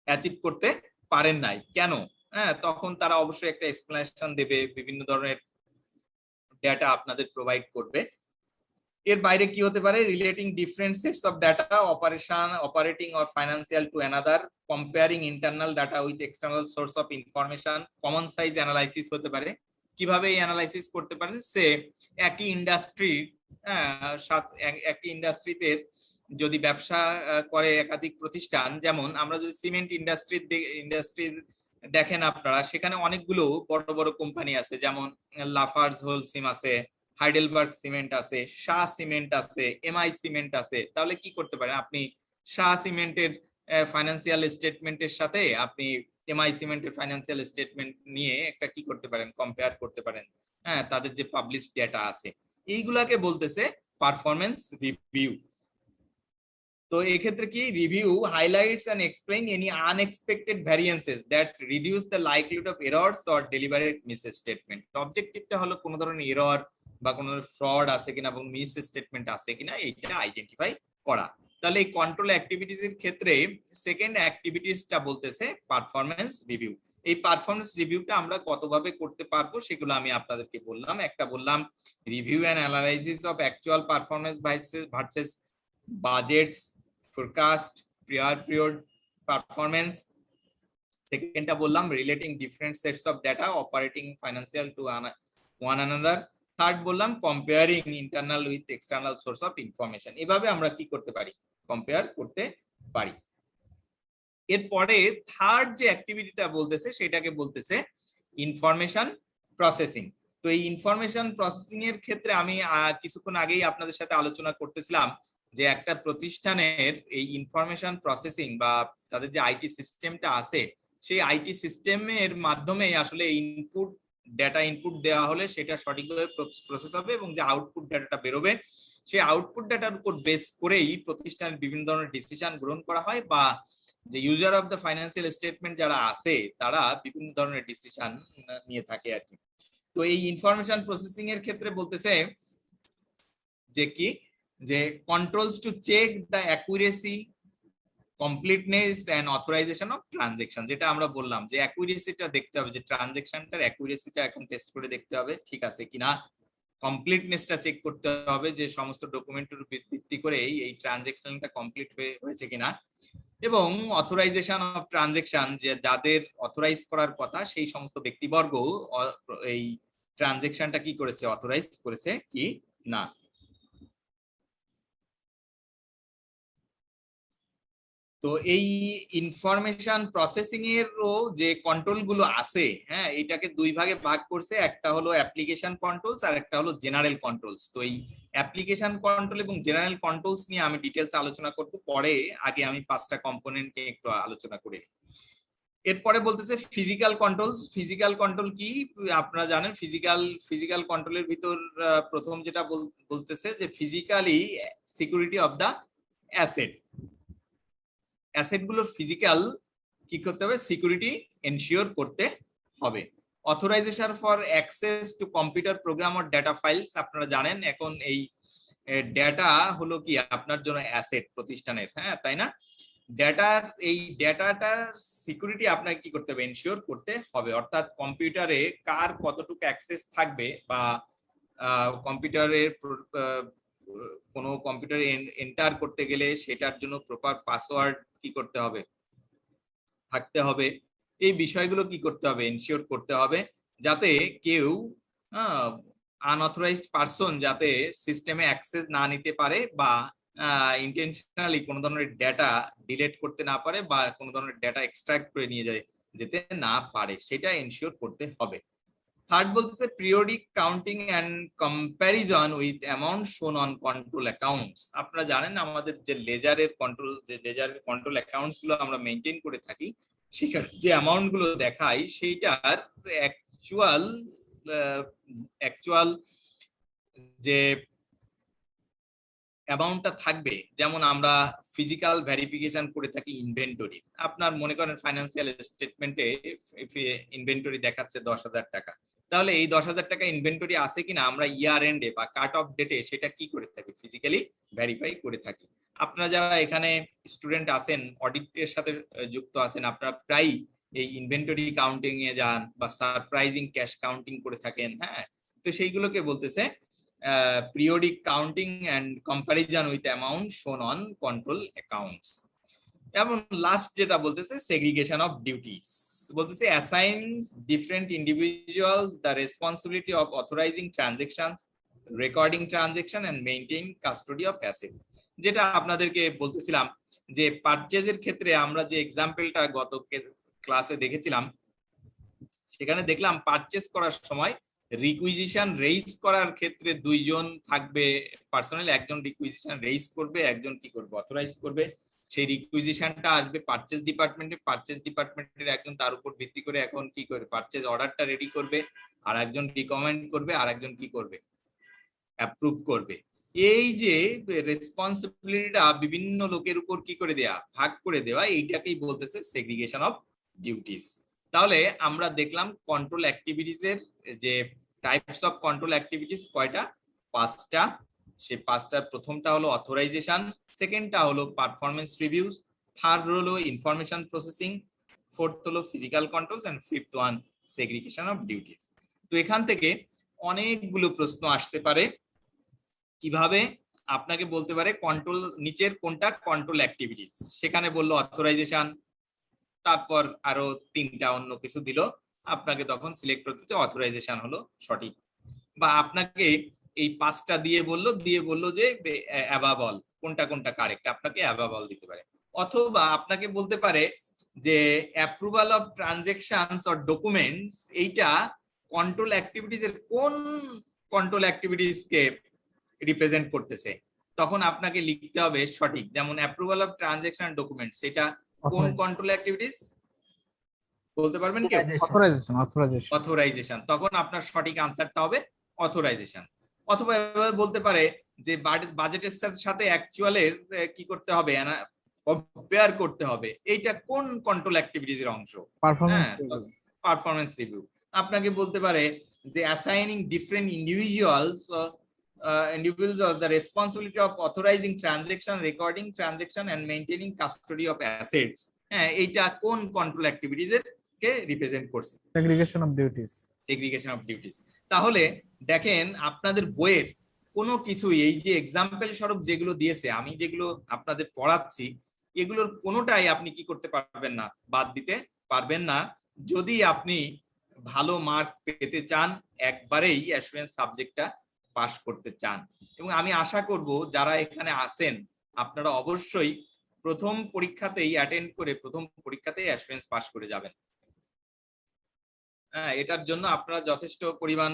অ্যাচিভ করতে পারেন নাই কেন। হ্যাঁ, তখন তারা অবশ্যই একটা এক্সপ্লেনেশন দেবে, বিভিন্ন ধরনের ডেটা আপনাদের প্রোভাইড করবে। এর বাইরে কি হতে পারে, relating different sets of data, operating or financial to another, comparing internal data with external source of information, common size analysis হতে পারে। কিভাবে এই অ্যানালাইসিস করতে পারেন, সে একই ইন্ডাস্ট্রি, একই ইন্ডাস্ট্রিতে যদি ব্যবসা করে একাধিক প্রতিষ্ঠান, যেমন আমরা যদি সিমেন্ট ইন্ডাস্ট্রি দেখেন আপনারা, সেখানে অনেকগুলো বড় বড় কোম্পানি আছে, যেমন লাফার্জ হোলসিম আছে, হাইডেলবার্গ সিমেন্ট আছে, শাহ সিমেন্ট আছে, এমআই সিমেন্ট আছে। তাহলে কি করতে পারেন, আপনি শাহ সিমেন্টের ফাইন্যান্সিয়াল স্টেটমেন্টের সাথে আপনি এমআই সিমেন্টের ফাইন্যান্সিয়াল স্টেটমেন্ট নিয়ে একটা কি করতে পারেন, কম্পেয়ার করতে পারেন। হ্যাঁ, তাদের যে পাবলিশ ডেটা আছে, এইগুলাকে বলতেছে পারফরমেন্স রিভিউ। তো এক্ষেত্রে কি, review highlights and explain any unexpected variances that reduce the likelihood of errors or deliberate misstatement. অবজেক্টিভটা হলো কোন ধরনের এরর বা কোন ফ্রড আছে কিনা এবং মিস স্টেটমেন্ট আছে কিনা, এইটা আইডেন্টিফাই করা। তাহলে এই কন্ট্রোল অ্যাক্টিভিটিস এর ক্ষেত্রে সেকেন্ড অ্যাক্টিভিটিসটা বলতেছে পারফরমেন্স রিভিউ। এই পারফরমেন্স রিভিউটা আমরা কতভাবে করতে পারবো সেগুলো আমি আপনাদেরকে বললাম। একটা বললাম review and analysis of actual performance versus budgets, forecast, prior period performance. সেকেন্ডটা বললাম relating different sets of data, operating financial to one another. Third বললাম comparing internal with external source of information. এভাবে আমরা কি করতে পারি, কম্পেয়ার করতে পারি। এরপরে থার্ড যে অ্যাক্টিভিটিটা বলতেছে সেটাকে বলতেছে ইনফরমেশন প্রসেসিং। তো এই ইনফরমেশন প্রসেসিং এর ক্ষেত্রে আমি কিছুক্ষণ আগেই আপনাদের সাথে আলোচনা করতেছিলাম যে একটা প্রতিষ্ঠানের এই ইনফরমেশন প্রসেসিং বা তাদের যে আইটি সিস্টেমটা আছে, সেই আইটি সিস্টেমের মাধ্যমে আসলে ইনপুট ডেটা ইনপুট দেওয়া হলে সেটা সঠিকভাবে প্রসেস হবে এবং যে আউটপুট ডাটাটা বেরোবে সেই আউটপুট ডাটার উপর বেস করেই প্রতিষ্ঠানের বিভিন্ন ধরনের ডিসিশন গ্রহণ করা হয়, বা যে user of the financial statement যারা আছে তারা বিভিন্ন ধরনের ডিসিশন নিয়ে থাকে আর কি। তো এই ইনফরমেশন প্রসেসিং এর ক্ষেত্রে বলতেছে যে কি, যে controls to check the accuracy, completeness and authorisation of transaction. যেটা আমরা বললাম যে অ্যাকুরেসিটা দেখতে হবে, যে ট্রানজাকশনটার অ্যাকুরেসিটা এখন টেস্ট করে দেখতে হবে ঠিক আছে কিনা, কমপ্লিটনেসটা চেক করতে হবে যে সমস্ত ডকুমেন্টের ভিত্তি করে এই ট্রানজাকশনটা কমপ্লিট হয়েছে কিনা, এবং অথরাইজেশন অফ ট্রানজাকশন, যে যাদের অথরাইজ করার কথা সেই সমস্ত ব্যক্তিবর্গ এই ট্রানজাকশনটা কি করেছে, অথরাইজ করেছে কি না। তো এই ইনফরমেশন প্রসেসিং এরও যে কন্ট্রোল গুলো আছে, হ্যাঁ, এটাকে দুই ভাগে ভাগ করছে, একটা হলো অ্যাপ্লিকেশন কন্ট্রোলস আর একটা হলো জেনারেল কন্ট্রোলস। তো এই অ্যাপ্লিকেশন কন্ট্রোল এবং জেনারেল কন্ট্রোলস নিয়ে আমি ডিটেলস আলোচনা করব পরে, আগে আমি 5টা কম্পোনেন্ট নিয়ে একটু আলোচনা করি। এরপরে বলতেছে ফিজিক্যাল কন্ট্রোলস। ফিজিক্যাল কন্ট্রোল কি আপনারা জানেন, ফিজিক্যাল কন্ট্রোলের ভিতর প্রথম যেটা বলতেছে যে physically security of the asset. Asset গুলো ফিজিক্যাল কি করতে হবে, সিকিউরিটি এনশিওর করতে হবে। Authorisation for access to computer program or data files, আপনারা জানেন এখন এই ডেটা হলো কি আপনার জন্য অ্যাসেট প্রতিষ্ঠানের, হ্যাঁ তাই না? ডেটার এই ডেটাটার সিকিউরিটি আপনাকে কি করতে হবে, এনশিওর করতে হবে। অর্থাৎ কম্পিউটারে কার কতটুকু অ্যাক্সেস থাকবে বা কম্পিউটারের কোনো কম্পিউটারে এন্টার করতে গেলে সেটার জন্য প্রপার পাসওয়ার্ড কি করতে হবে, থাকতে হবে। এই বিষয়গুলো কি করতে হবে, এনশিওর করতে হবে, যাতে কেউ আনঅথরাইজড পারসন যাতে সিস্টেমে অ্যাক্সেস না নিতে পারে বা ইন্টেনশনালি কোনো ধরনের ডেটা ডিলিট করতে না পারে বা কোনো ধরনের ডেটা এক্সট্রাক্ট করে নিয়ে যেতে না পারে, সেটা এনশিওর করতে হবে। থার্ড বলতেছে periodic counting and comparison with amount shown on control accounts. আপনারা জানেন আমাদের যে লেজারের কন্ট্রোল অ্যাকাউন্টস গুলো আমরা মেনটেন করে থাকি, সেখানে যে অ্যামাউন্ট গুলো দেখাই সেইটার অ্যাকচুয়াল যে অ্যামাউন্টটা থাকবে। যেমন আমরা ফিজিক্যাল ভেরিফিকেশন করে থাকি ইনভেন্টরি, আপনার মনে করেন ফাইন্যান্সিয়াল স্টেটমেন্টে ইনভেন্টরি দেখাচ্ছে 10,000 টাকা, তাহলে এই 10,000 টাকা ইনভেন্টরি আছে কিনা আমরা ইয়ার এন্ডে বা কাট অফ ডেটে সেটা কি করে থাকি, ফিজিক্যালি ভেরিফাই করে থাকি। আপনারা যারা এখানে স্টুডেন্ট আছেন, অডিটের সাথে যুক্ত আছেন, আপনারা প্রায় এই ইনভেন্টরি কাউন্টিং এ যান বা সারপ্রাইজিং ক্যাশ কাউন্টিং করে থাকেন, হ্যাঁ। তো সেইগুলোকে বলতেছে periodic counting and comparison with amount shown on control accounts. এবং লাস্ট যেটা বলতেছে segregation of duties, বলতেছে assigns different individuals the responsibility of authorizing transactions, recording transaction and maintaining custody of asset। যেটা আপনাদেরকে বলতেছিলাম যে পারচেজের ক্ষেত্রে আমরা যে এক্সাম্পলটা গত ক্লাসে দেখেছিলাম, সেখানে দেখলাম পারচেজ করার সময় রিকুইজিশন রেইজ করার ক্ষেত্রে দুইজন থাকবে পার্সোনাল, একজন রিকুইজিশন রেইজ করবে, একজন কি করবে, অথরাইজ করবে। সেই রিকুইজিশনটা আসবে পারচেজ ডিপার্টমেন্টে, পারচেজ ডিপার্টমেন্টের একজন তার উপর ভিত্তি করে এখন কি করে পারচেজ অর্ডারটা রেডি করবে, আর একজন রিকমেন্ড করবে, আর একজন কি করবে, অ্যাপ্রুভ করবে। এই যে রেসপন্সিবিলিটিটা বিভিন্ন লোকের উপর কি করে দেয়া, ভাগ করে দেওয়া, এইটাকেই বলতেছে সেগ্রিগেশন অফ ডিউটিস। তাহলে আমরা দেখলাম কন্ট্রোল অ্যাক্টিভিটিস এর যে টাইপস অফ কন্ট্রোল অ্যাক্টিভিটিস কয়টা, 5টা। সেই 5টার প্রথমটা হলো অথরাইজেশন, সেকেন্ডটা হলো পারফরম্যান্স রিভিউস, থার্ড হলো ইনফরমেশন প্রসেসিং, ফোর্থ হলো physical controls and fifth one segregation of duties. তো এখান থেকে অনেকগুলো প্রশ্ন আসতে পারে। কিভাবে আপনাকে বলতে পারে কন্ট্রোল নিচের কোনটা কন্ট্রোল অ্যাক্টিভিটিস, সেখানে বললো অথরাইজেশন, তারপর আরো 3টা অন্য কিছু দিল, আপনাকে তখন সিলেক্ট করতে হচ্ছে অথরাইজেশন হলো সঠিক। বা আপনাকে এই 5টা দিয়ে বললো যে অ্যাবাবল কোনটা কোনটা কারেক্ট, আপনাকে অ্যাবাবল দিতে পারে। অথবা আপনাকে বলতে পারে যে approval of transactions or documents, এইটা কন্ট্রোল অ্যাক্টিভিটিস এর কোন কন্ট্রোল অ্যাক্টিভিটিস কে রিপ্রেজেন্ট করতেছে, তখন আপনাকে লিখতে হবে সঠিক। যেমন অ্যাপ্রুভাল অফ ট্রানজাকশন ডকুমেন্টস, সেটা কোন কন্ট্রোল অ্যাক্টিভিটিস বলতে পারবেন কেউ? অথরাইজেশন। তখন আপনার সঠিক আনসারটা হবে অথরাইজেশন। অথবা এভাবে বলতে পারে যে বাজেটের সাথে অ্যাকচুয়ালের কি করতে হবে, কম্পেয়ার করতে হবে, এইটা কোন কন্ট্রোল অ্যাক্টিভিটিস এর অংশ, পারফরম্যান্স রিভিউ। আপনাকে বলতে পারে যে assigning different individuals the responsibility of authorizing transaction, recording transaction and maintaining custody of assets, হ্যাঁ এইটা কোন কন্ট্রোল অ্যাক্টিভিটিস এর কে রিপ্রেজেন্ট করছে, সেগ্রিগেশন অফ ডিউটিস। তাহলে দেখেন আপনাদের বইয়ের কোনো কিছু এই যে এক্সাম্পল স্বরূপ যেগুলো দিয়েছে, আমি যেগুলো আপনাদের পড়াচ্ছি, এগুলোর কোনোটাই আপনি কি করতে পারবেন না, বাদ দিতে পারবেন না, যদি আপনি ভালো মার্ক পেতে চান, একবারেই অ্যাসুরেন্স সাবজেক্টটা পাস করতে চান। এবং আমি আশা করব যারা এখানে আছেন আপনারা অবশ্যই প্রথম পরীক্ষাতেই অ্যাটেন্ড করে প্রথম পরীক্ষাতেই অ্যাসুরেন্স পাস করে যাবেন। হ্যাঁ, এটার জন্য আপনারা যথেষ্ট পরিমাণ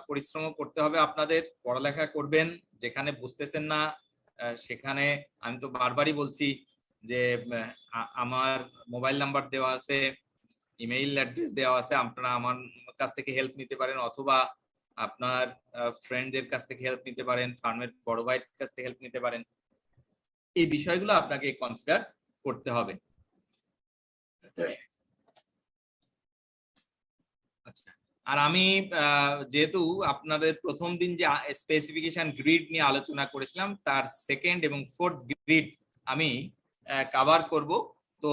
পরিশ্রম করতে হবে, আপনাদের পড়ালেখা করবেন, যেখানে বুঝতেছেন না সেখানে আমি তো বারবারই বলছি যে আমার মোবাইল নাম্বার দেওয়া আছে, ইমেইল অ্যাড্রেস দেওয়া আছে, আপনারা আমার কাছ থেকে হেল্প নিতে পারেন, অথবা আপনার ফ্রেন্ডদের কাছ থেকে হেল্প নিতে পারেন, ফার্মের বড় ভাইয়ের কাছ থেকে হেল্প নিতে পারেন। এই বিষয়গুলো আপনাকে কনসিডার করতে হবে। আচ্ছা, আর আমি যেহেতু আপনাদের প্রথম দিন যে স্পেসিফিকেশন গ্রিড নিয়ে আলোচনা করেছিলাম তার সেকেন্ড এবং ফোর্থ গ্রিড আমি কভার করব। তো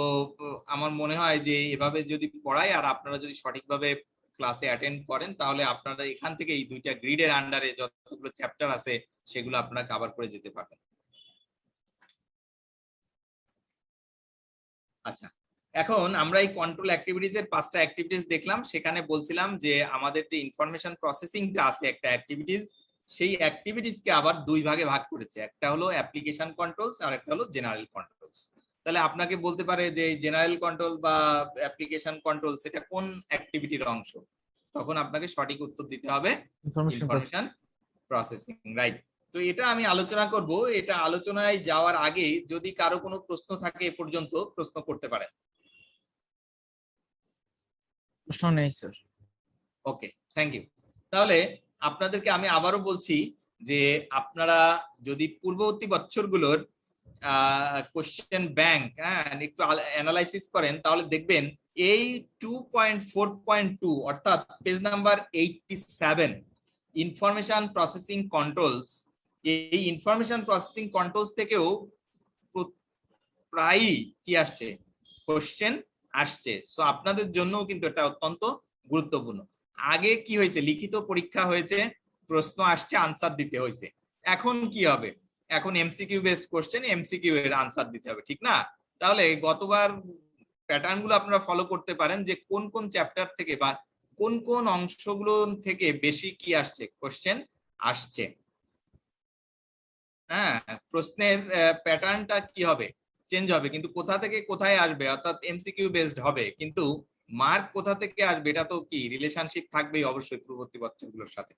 আমার মনে হয় যে এভাবে যদি পড়াই আর আপনারা যদি সঠিকভাবে ক্লাসে অ্যাটেন্ড করেন তাহলে আপনারা এখান থেকে এই দুইটা গ্রিডের আন্ডারে যতগুলো চ্যাপ্টার আছে সেগুলো আপনারা কভার করে যেতে পারবেন। আচ্ছা, এখন আমরা এই কন্ট্রোল অ্যাক্টিভিটিজ এর 5টা অ্যাক্টিভিটিস দেখলাম। সেখানে বলছিলাম যে আমাদের যে ইনফরমেশন প্রসেসিংটা আছে একটা অ্যাক্টিভিটিস, সেই অ্যাক্টিভিটিসকে আবার দুই ভাগে ভাগ করেছে। একটা হলো অ্যাপ্লিকেশন কন্ট্রোলস আর একটা হলো জেনারেল কন্ট্রোলস। তাহলে আপনাকে বলতে পারে যে জেনারেল কন্ট্রোল বা অ্যাপ্লিকেশন কন্ট্রোল সেটা কোন অ্যাক্টিভিটির অংশ, তখন আপনাকে সঠিক উত্তর দিতে হবে ইনফরমেশন প্রসেসিং, রাইট। তো এটা আমি আলোচনা করব। এটা আলোচনায় যাওয়ার আগে যদি কারো কোনো প্রশ্ন থাকে এ পর্যন্ত প্রশ্ন করতে পারেন। প্রশ্ন নেই স্যার। Okay, thank you. তাহলে আপনাদেরকে আমি আবারও বলছি যে আপনারা যদি পূর্ববর্তী বছরগুলোর কোশ্চেন ব্যাংক একটু অ্যানালাইসিস করেন তাহলে দেখবেন এই 2.4.2 অর্থাৎ page number 87 information processing controls, এই ইনফরমেশন প্রসেসিং কন্ট্রোলস থেকেও প্রায়ই কি আসছে, কোশ্চেন আসছে। সো আপনাদের জন্যও কিন্তু এটা অত্যন্ত গুরুত্বপূর্ণ। আগে কি হয়েছে, লিখিত পরীক্ষা হয়েছে, প্রশ্ন আসছে, আনসার দিতে হয়েছে। এখন কি হবে, এখন এমসিকিউ বেসড কোশ্চেন, এমসিকিউ এর আনসার দিতে হবে, ঠিক না? তাহলে গতবার প্যাটার্ন গুলো আপনারা ফলো করতে পারেন যে কোন কোন চ্যাপ্টার থেকে বা কোন কোন অংশগুলো থেকে বেশি কি আসছে, কোশ্চেন আসছে। হ্যাঁ, প্রশ্নের প্যাটার্নটা কি হবে, চেঞ্জ হবে, কিন্তু কোথা থেকে কোথায় আসবে, অর্থাৎ এমসিকিউ বেসড হবে, কিন্তু মার্ক কোথা থেকে আসবে এটা তো কি রিলেশনশিপ থাকবেই অবশ্যই পূর্ববর্তী বছরগুলোর সাথে।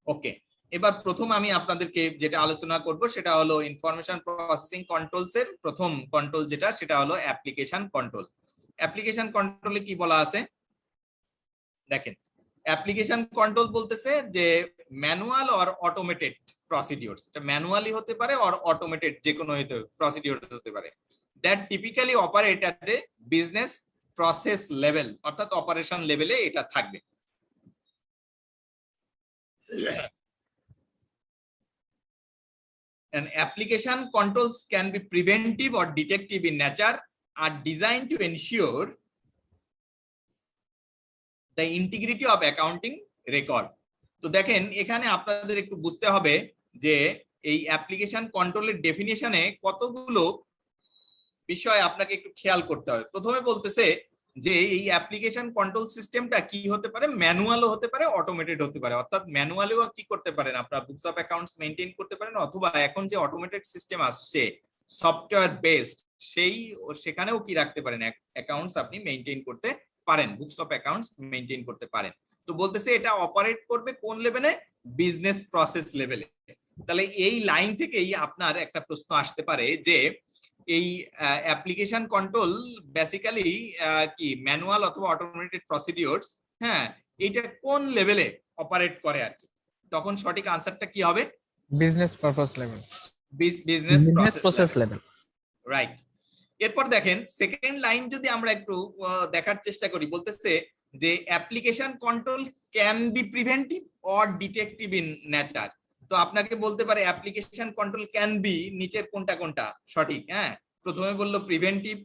ওকে, এবার প্রথম আমি আপনাদেরকে যেটা আলোচনা করব সেটা হলো ইনফরমেশন প্রসেসিং কন্ট্রোলস এর প্রথম কন্ট্রোল যেটা, সেটা হলো অ্যাপ্লিকেশন কন্ট্রোল। অ্যাপ্লিকেশন কন্ট্রোলে কি বলা আছে দেখেন, অ্যাপ্লিকেশন কন্ট্রোল বলতেছে যে ম্যানুয়াল অর অটোমেটেড প্রসিডিউরস, এটা ম্যানুয়ালি হতে পারে অর অটোমেটেড যে কোনো প্রসিডিউর হতে পারে, that typically operate at a business process level, অর্থাৎ অপারেশন লেভেলে এটা থাকবে। And application controls can be preventive or detective in nature, are designed to ensure the integrity of accounting record. তো দেখেন এখানে আপনাদের একটু বুঝতে হবে যে এই অ্যাপ্লিকেশন কন্ট্রোলের ডেফিনিশনে কতগুলো বিষয় আপনাকে একটু খেয়াল করতে হবে। প্রথমে বলতেছে যে এই অ্যাপ্লিকেশন কন্ট্রোল সিস্টেমটা কি হতে পারে, ম্যানুয়ালও হতে পারে, অটোমেটেড হতে পারে। অর্থাৎ ম্যানুয়ালিও কি করতে পারেন, আপনারা বুকস অফ অ্যাকাউন্টস মেইনটেইন করতে পারেন, অথবা এখন যে অটোমেটেড সিস্টেম আসছে সফটওয়্যার বেসড, সেখানেও কি রাখতে পারেন, অ্যাকাউন্টস আপনি মেইনটেইন করতে পারেন, বুকস অফ অ্যাকাউন্টস মেইনটেইন করতে পারেন। তো বলতেছে এটা অপারেট করবে কোন লেভেলে, বিজনেস প্রসেস লেভেলে। তাহলে এই লাইন থেকেই আপনার একটা প্রশ্ন আসতে পারে যে এই অ্যাপ্লিকেশন কন্ট্রোল বেসিক্যালি কি ম্যানুয়াল অথবা অটোমেটেড প্রসিডিউরস, হ্যাঁ, এটা কোন লেভেলে অপারেট করে আর কি, তখন সঠিক আনসারটা কি হবে, business purpose level, business process level, right. এরপর দেখেন সেকেন্ড লাইন যদি আমরা একটু দেখার চেষ্টা করি, বলতেছে যে application control can be preventive or detective in nature. তো আপনাকে বলতে পারে অ্যাপ্লিকেশন কন্ট্রোল ক্যান বি, নিচের কোনটা কোনটা সঠিক, হ্যাঁ, প্রথমে বললো প্রিভেন্টিভ,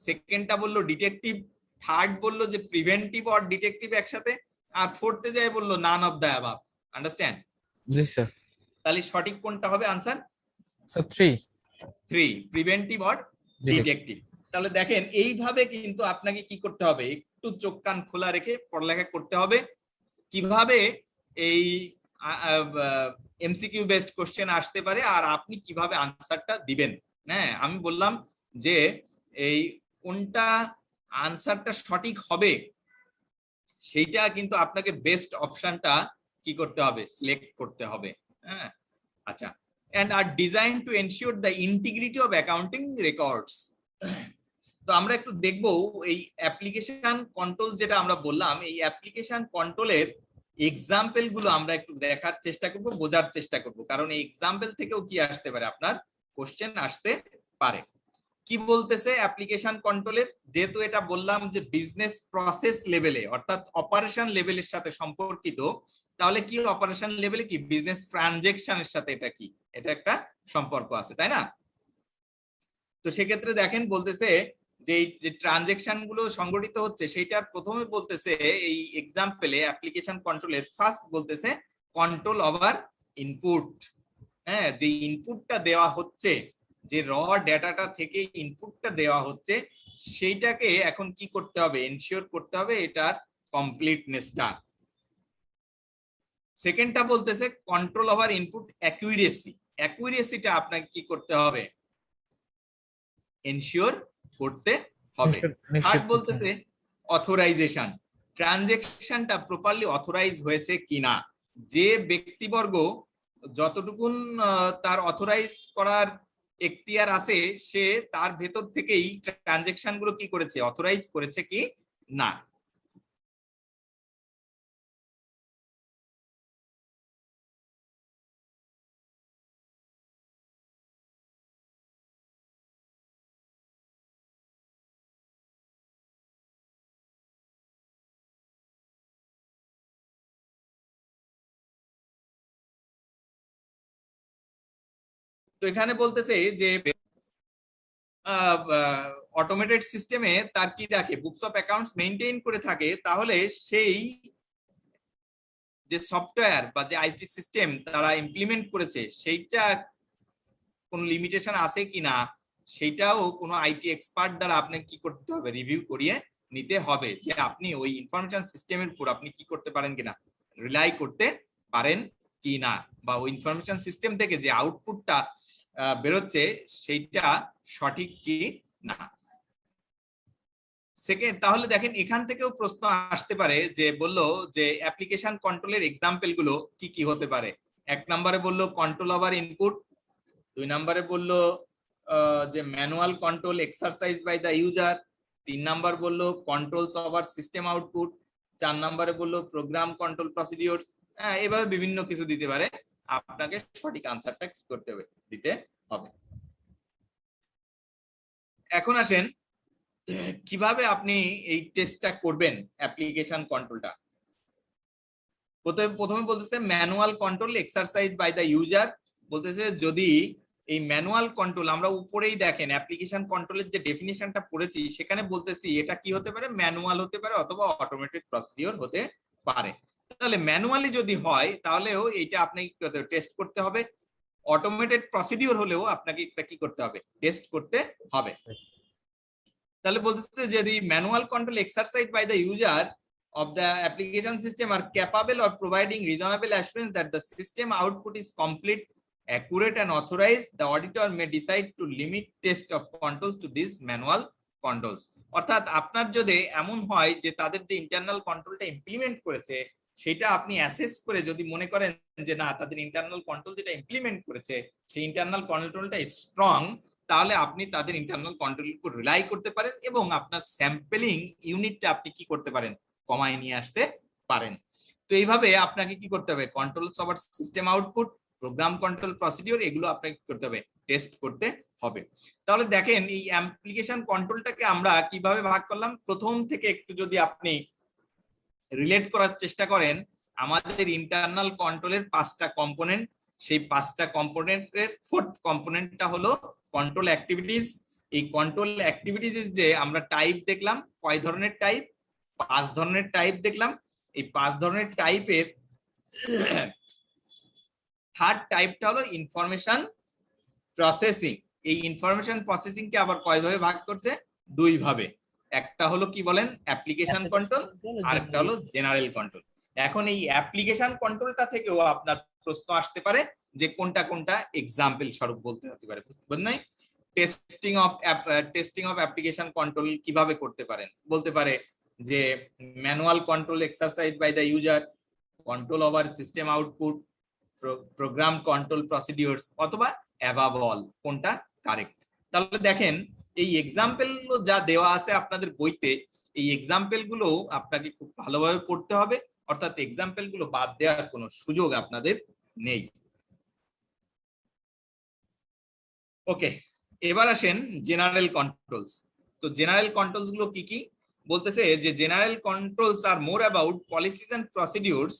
সেকেন্ডটা বললো ডিটেকটিভ, থার্ড বললো যে প্রিভেন্টিভ অর ডিটেকটিভ একসাথে, আর ফোর্থে যায় বললো none of the above. Understand? G sir. তাহলে সঠিক কোনটা হবে answer? Sir 3, preventive or detective. তাহলে দেখেন এইভাবে কিন্তু আপনাকে কি করতে হবে, একটু চোখ কান খোলা রেখে পড়ালেখা করতে হবে কিভাবে এই এমসিকিউ বেসড কোশ্চেন আসতে পারে আর আপনি কিভাবে আনসারটা দিবেন। হ্যাঁ, আমি বললাম যে এই কোনটা আনসারটা সঠিক হবে সেইটা কিন্তু আপনাকে বেস্ট অপশনটা কি করতে হবে, সিলেক্ট করতে হবে। হ্যাঁ, আচ্ছা, and are designed to ensure the integrity of accounting records. তো আমরা একটু দেখব এই অ্যাপ্লিকেশন কন্ট্রোল যেটা আমরা বললাম, এই অ্যাপ্লিকেশন কন্ট্রোলের এক্সাম্পল গুলো আমরা একটু দেখার চেষ্টা করব, বোঝার চেষ্টা করব, কারণ এই এক্সাম্পল থেকেও কি আসতে পারে আপনার কোশ্চেন আসতে পারে। কি বলতেছে অ্যাপ্লিকেশন কন্ট্রোলের, যেহেতু এটা বললাম যে বিজনেস প্রসেস লেভেলে অর্থাৎ অপারেশন লেভেলের সাথে সম্পর্কিত, তাহলে কি অপারেশন লেভেলে কি বিজনেস ট্রানজেকশনের সাথে এটা কি, এটা একটা সম্পর্ক আছে, তাই না? তো সেক্ষেত্রে দেখেন বলতেছে যে ট্রানজেকশন গুলো সংগঠিত হচ্ছে সেইটার প্রথমে বলতেছে এই এক্সাম্পলে অ্যাপ্লিকেশন কন্ট্রোলের ফার্স্ট বলতেছে কন্ট্রোল ওভার ইনপুট। হ্যাঁ, যে ইনপুটটা দেওয়া হচ্ছে, যে র ডেটাটা থেকে ইনপুটটা দেওয়া হচ্ছে, সেইটাকে এখন কি করতে হবে, এনশিওর করতে হবে এটার কমপ্লিটনেসটা। সেকেন্ডটা বলতেছে কন্ট্রোল ওভার ইনপুট অ্যাকুরেসি। অ্যাকুরেসিটা আপনাকে কি করতে হবে, এনশিওর করতে হবে। থার্ড বলতেছে অথরাইজেশন, ট্রানজেকশনটা প্রপারলি অথরাইজ হয়েছে কিনা, যে ব্যক্তিবর্গ যতটুকুন তার অথরাইজ করার এখতিয়ার আছে সে তার ভেতর থেকেই ট্রানজেকশন গুলো কি করেছে, অথরাইজ করেছে কি না। তো এখানে বলতেছে যে অটোমেটেড সিস্টেমে তার কি রাখে, বুকস অফ অ্যাকাউন্টস মেইনটেইন করে থাকে, তাহলে সেই যে সফটওয়্যার বা যে আইটি সিস্টেম তারা ইমপ্লিমেন্ট করেছে সেইটা কোনো লিমিটেশন আছে কিনা, সেইটাও কোনো আইটি এক্সপার্ট দ্বারা আপনাকে কি করতে হবে, রিভিউ করিয়ে নিতে হবে, যে আপনি ওই ইনফরমেশন সিস্টেমের উপর আপনি কি করতে পারেন কিনা, রিলাই করতে পারেন কিনা, বা ওই ইনফরমেশন সিস্টেম থেকে যে আউটপুটটা বেরোচ্ছে সেইটা সঠিক কি না। সেকেন্ড, তাহলে দেখেন এখান থেকেও প্রশ্ন আসতে পারে যে বললো যে অ্যাপ্লিকেশন কন্ট্রোলের এক্সাম্পল গুলো কি কি হতে পারে। এক নম্বরে বললো কন্ট্রোল ওভার ইনপুট, দুই নম্বরে বললো যে manual control exercise by the user, তিন নম্বর বললো কন্ট্রোলস ওভার সিস্টেম আউটপুট, চার নম্বরে বললো প্রোগ্রাম কন্ট্রোল প্রসিডিওরস। হ্যাঁ, এভাবে বিভিন্ন কিছু দিতে পারে, আপনাকে সঠিক আনসারটা কি করতে হবে, দিতে হবে। এখন আসেন কিভাবে আপনি এই টেস্টটা করবেন অ্যাপ্লিকেশন কন্ট্রোলটা। প্রথমে বলতেছে manual control exercise by the user, বলতেছে যদি এই ম্যানুয়াল কন্ট্রোল, আমরা উপরেই দেখেন অ্যাপ্লিকেশন কন্ট্রোলের যে ডেফিনিশনটা পড়েছি সেখানে বলতেছি এটা কি হতে পারে, ম্যানুয়াল হতে পারে অথবা অটোমেটেড প্রসিডিওর হতে পারে। তাহলে ম্যানুয়ালি যদি হয় তাহলেও এইটা আপনি টেস্ট করতে হবে, অটোমেটেড প্রসিডিওর হলেও আপনাকে এটা কি করতে হবে, টেস্ট করতে হবে। তাহলে বলতেছে যদি manual control exercise by the user of the application system are capable of providing reasonable assurance that the system output is complete, accurate and authorized, the auditor may decide to limit test of controls to these manual controls. অর্থাৎ আপনার যদি এমন হয় যে তাদের যে internal কন্ট্রোলটা implement করেছে সেটা আপনি অ্যাসেস করে যদি মনে করেন যে না তাদের ইন্টারনাল কন্ট্রোল যেটা ইমপ্লিমেন্ট করেছে সেই ইন্টারনাল কন্ট্রোলটা স্ট্রং, তাহলে আপনি তাদের ইন্টারনাল কন্ট্রোলের উপর রিলাই করতে পারেন এবং আপনার স্যাম্পলিং ইউনিটটা আপনি কি করতে পারেন, কমায় নিয়ে আসতে পারেন। তো এইভাবে আপনাকে কি করতে হবে, controls over system output, program control procedure, এগুলো আপনাকে কি করতে হবে, টেস্ট করতে হবে। তাহলে দেখেন এই অ্যাপ্লিকেশন কন্ট্রোলটাকে আমরা কিভাবে ভাগ করলাম, প্রথম থেকে একটু যদি আপনি রিলেট করার চেষ্টা করেন, আমাদের ইন্টারনাল কন্ট্রোলের 5টা কম্পোনেন্ট, সেই 5টা কম্পোনেন্টের ফোর্থ কম্পোনেন্টটা হলো কন্ট্রোল অ্যাক্টিভিটিস। এই কন্ট্রোল অ্যাক্টিভিটিস যে আমরা টাইপ দেখলাম, কয় ধরনের টাইপ, 5 ধরনের টাইপ দেখলাম। এই 5 ধরনের টাইপের থার্ড টাইপটা হলো ইনফরমেশন প্রসেসিং। এই ইনফরমেশন প্রসেসিং কে আবার কয় ভাবে ভাগ করছে, 2 ভাবে। একটা হলো কি বলেন অ্যাপ্লিকেশন কন্ট্রোল, আর একটা হলো জেনারেল কন্ট্রোল। এখন এই অ্যাপ্লিকেশন কন্ট্রোলটা থেকেও আপনার প্রশ্ন আসতে পারে যে কোনটা কোনটা এক্সাম্পল স্বরূপ বলতে হতে পারে, বুঝতে নাই। টেস্টিং অফ অ্যাপ্লিকেশন কন্ট্রোল কিভাবে করতে পারেন, বলতে পারে যে manual control exercise by the user, control over system output, program control procedures, অথবা অ্যাবাভ অল, কোনটা কারেক্ট। তাহলে দেখেন এই এক্সাম্পল যা দেওয়া আছে আপনাদের বইতে, এই এক্সাম্পল গুলো আপনাকে খুব ভালোভাবে পড়তে হবে, অর্থাৎ এক্সাম্পল গুলো বাদ দেওয়ার কোনো সুযোগ আপনাদের নেই। ওকে, এবার আসেন জেনারেল কন্ট্রোলস। তো জেনারেল কন্ট্রোলস গুলো কি কি বলতেছে, যে general controls are more about policies and procedures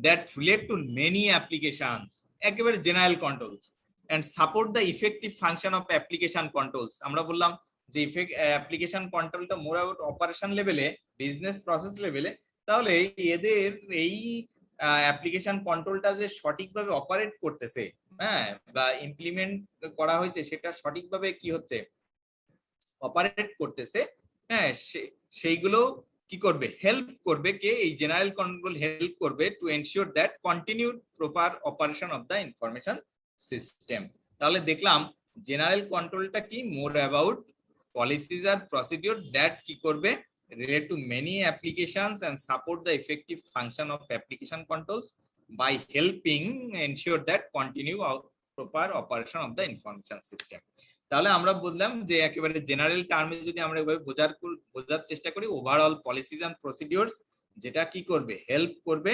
that relate to many applications, একেবারে general controls, and support the effective function of application controls. আমরা বললাম যে অ্যাপ্লিকেশন কন্ট্রোলটা মোর অ্যাবাউট অপারেশন লেভেলে, বিজনেস প্রসেস লেভেলে, তাহলে এদের এই অ্যাপ্লিকেশন কন্ট্রোলটা যে সঠিকভাবে অপারেট করতেছে, হ্যাঁ, বা ইমপ্লিমেন্ট করা হয়েছে সেটা সঠিকভাবে কি হচ্ছে, অপারেট করতেছে, হ্যাঁ, সেইগুলো কি করবে, হেল্প করবে কে, এই জেনারেল কন্ট্রোল হেল্প করবে to ensure that continued proper operation of the information system. তাহলে দেখলাম জেনারেল কন্ট্রোলটা কি, মোর অ্যাবাউট পলিসিস আর প্রসিডিউর দ্যাট কি করবে, relate to many applications and support the effective function of application controls by helping ensure that continue proper operation of the information system. তাহলে আমরা বললাম যে একেবারে জেনারেল টার্মে যদি আমরা এভাবে বোঝার চেষ্টা করি, ওভারঅল পলিসিস এন্ড প্রসিডিউরস যেটা কি করবে, হেল্প করবে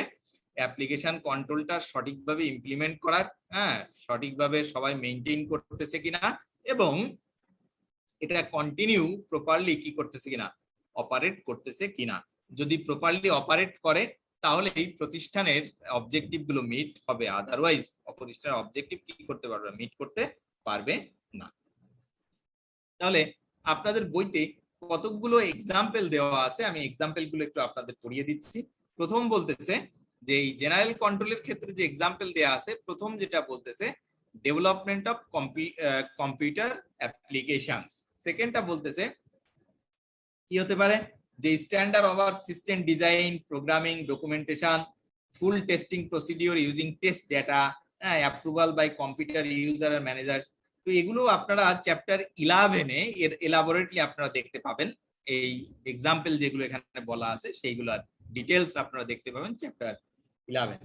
অ্যাপ্লিকেশন কন্ট্রোলটা সঠিকভাবে ইমপ্লিমেন্ট করার, হ্যাঁ, সঠিকভাবে সবাই মেইনটেইন করতেছে কিনা, এবং এটা কন্টিনিউ প্রপারলি কি করতেছে কিনা, অপারেট করতেছে কিনা। যদি প্রপারলি অপারেট করে তাহলে এই প্রতিষ্ঠানের অবজেক্টিভ গুলো মিট হবে, আদারওয়াইজ প্রতিষ্ঠানের অবজেক্টিভ কি করতে পারবে, মিট করতে পারবে না। তাহলে আপনাদের বইতে কতগুলো এক্সাম্পল দেওয়া আছে, আমি এক্সাম্পল গুলো একটু আপনাদের পড়িয়ে দিচ্ছি। প্রথম বলতেছে যে এই জেনারেল কন্ট্রোলের ক্ষেত্রে যে এক্সাম্পল দেওয়া আছে, প্রথম যেটা বলতেছে ডেভেলপমেন্ট অফ কম্পিউটার অ্যাপ্লিকেশনস। সেকেন্ডটা বলতেছে কি হতে পারে, যে standard of our system design, programming, documentation, full testing procedure using test data, approval by computer user আর ম্যানেজার্স। তো এগুলো আপনারা চ্যাপ্টার 11-এ এর এলাবোরেটলি আপনারা দেখতে পাবেন। এই এক্সাম্পল যেগুলো এখানে বলা আছে সেইগুলোর ডিটেলস আপনারা দেখতে পাবেন চ্যাপ্টার 11।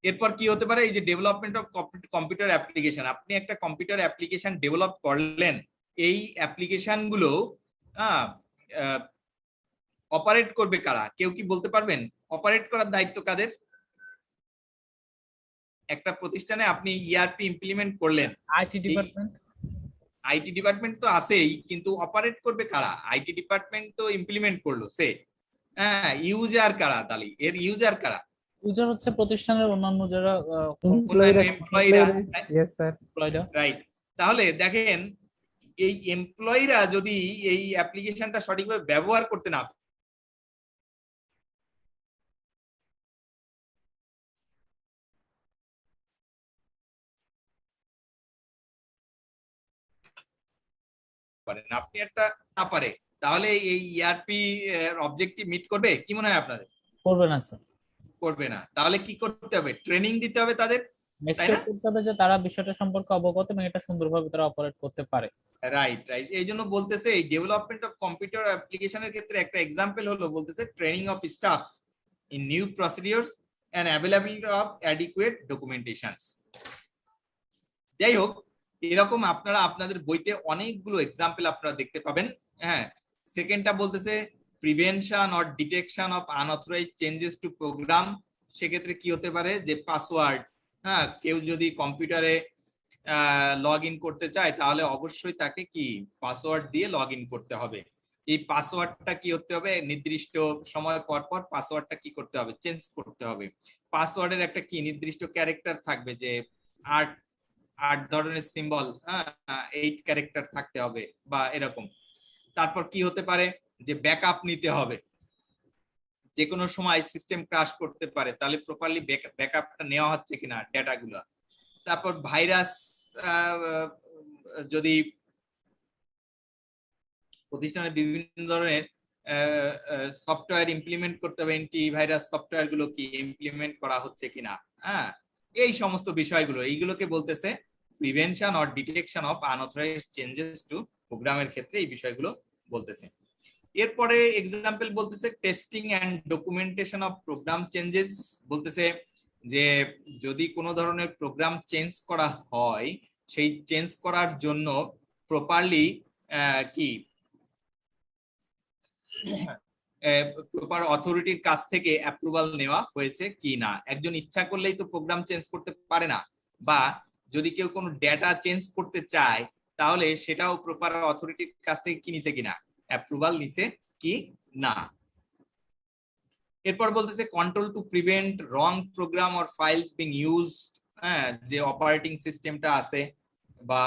এরপর কি হতে পারে, এই যে ডেভেলপমেন্ট অফ কম্পিউটার অ্যাপ্লিকেশন, আপনি একটা কম্পিউটার অ্যাপ্লিকেশন ডেভেলপ করলেন, এই অ্যাপ্লিকেশন গুলো অপারেট করবে কারা, কেউ কি বলতে পারবেন, অপারেট করার দায়িত্ব কাদের? একটা প্রতিষ্ঠানে আপনি ইআরপি ইমপ্লিমেন্ট করলেন, আইটি ডিপার্টমেন্ট। আইটি ডিপার্টমেন্ট তো আছেই, কিন্তু অপারেট করবে কারা? আইটি ডিপার্টমেন্ট তো ইমপ্লিমেন্ট করলো, সে হ্যাঁ, ইউজার কারা? তাহলে এর ইউজার কারা? ইউজার হচ্ছে প্রতিষ্ঠানের অন্যান্য যারা এমপ্লয়িরা। Yes, sir. রাইট। তাহলে দেখেন এই এমপ্লয়িরা যদি এই অ্যাপ্লিকেশনটা সঠিকভাবে ব্যবহার করতে না পারেন, আপনি একটা না পারে, তাহলে এই ইআরপি অবজেক্টিভ মিট করবে কি মনে হয় আপনাদের? করবে না স্যার, করবে না। তাহলে কি করতে হবে, ট্রেনিং দিতে হবে তাদের, তাই না? করতে হবে যে তারা বিষয়টা সম্পর্কে অবগত এবং এটা সুন্দরভাবে তারা অপারেট করতে পারে। Right right. এই জন্য বলতেছে এই ডেভেলপমেন্ট অফ কম্পিউটার অ্যাপ্লিকেশনের ক্ষেত্রে একটা এক্সাম্পল হলো বলতেছে training of staff in new procedures and availability of adequate documentations. যাই হোক, এরকম আপনারা আপনাদের বইতে অনেকগুলো এক্সাম্পল আপনারা দেখতে পাবেন। হ্যাঁ, সেকেন্ডটা বলতেছে prevention or detection of unauthorised changes to program. সেক্ষেত্রে কি হতে পারে, যে পাসওয়ার্ড, হ্যাঁ, কেউ যদি কম্পিউটারে লগ ইন করতে চায় তাহলে অবশ্যই তাকে কি পাসওয়ার্ড দিয়ে লগ ইন করতে হবে। এই পাসওয়ার্ডটা কি হতে হবে, নির্দিষ্ট সময় পর পর পাসওয়ার্ডটা কি করতে হবে, চেঞ্জ করতে হবে। পাসওয়ার্ডের একটা কি নির্দিষ্ট ক্যারেক্টার থাকবে, যে 8 ধরনের সিম্বল, 8 ক্যারেক্টার থাকতে হবে বা এরকম। তারপর কি হতে পারে, যে ব্যাকআপ নিতে হবে, যে কোনো সময় সিস্টেম ক্র্যাশ করতে পারে, তাহলে প্রপারলি ব্যাকআপটা নেওয়া হচ্ছে কিনা ডেটাগুলো। তারপর ভাইরাস, যদি প্রতিষ্ঠানে বিভিন্ন ধরনের সফটওয়্যার ইমপ্লিমেন্ট করতে হবে, অ্যান্টিভাইরাস সফটওয়্যার গুলো কি ইমপ্লিমেন্ট করা হচ্ছে কিনা, হ্যাঁ, এই সমস্ত বিষয়গুলো, এইগুলোকে বলতেছে prevention or detection of unauthorised changes to প্রোগ্রামের ক্ষেত্রে এই বিষয়গুলো বলতেছে। এরপরে এক্সাম্পল বলতেছে testing and documentation of program changes. বলতেছে যে যদি কোনো ধরনের প্রোগ্রাম চেঞ্জ করা হয়, সেই চেঞ্জ করার জন্য প্রপারলি কি প্রপার অথরিটির কাছ থেকে অ্যাপ্রুভাল নেওয়া হয়েছে কি না। একজন ইচ্ছা করলেই তো প্রোগ্রাম চেঞ্জ করতে পারে না, বা যদি কেউ কোনো ডেটা চেঞ্জ করতে চায় তাহলে সেটাও প্রপার অথরিটির কাছ থেকে কি নিছে কিনা, অ্যাপ্রুভাল নিছে কি না। এরপর বলতেছে control to prevent wrong program or files being used, হ্যাঁ, যে অপারেটিং সিস্টেমটা আছে বা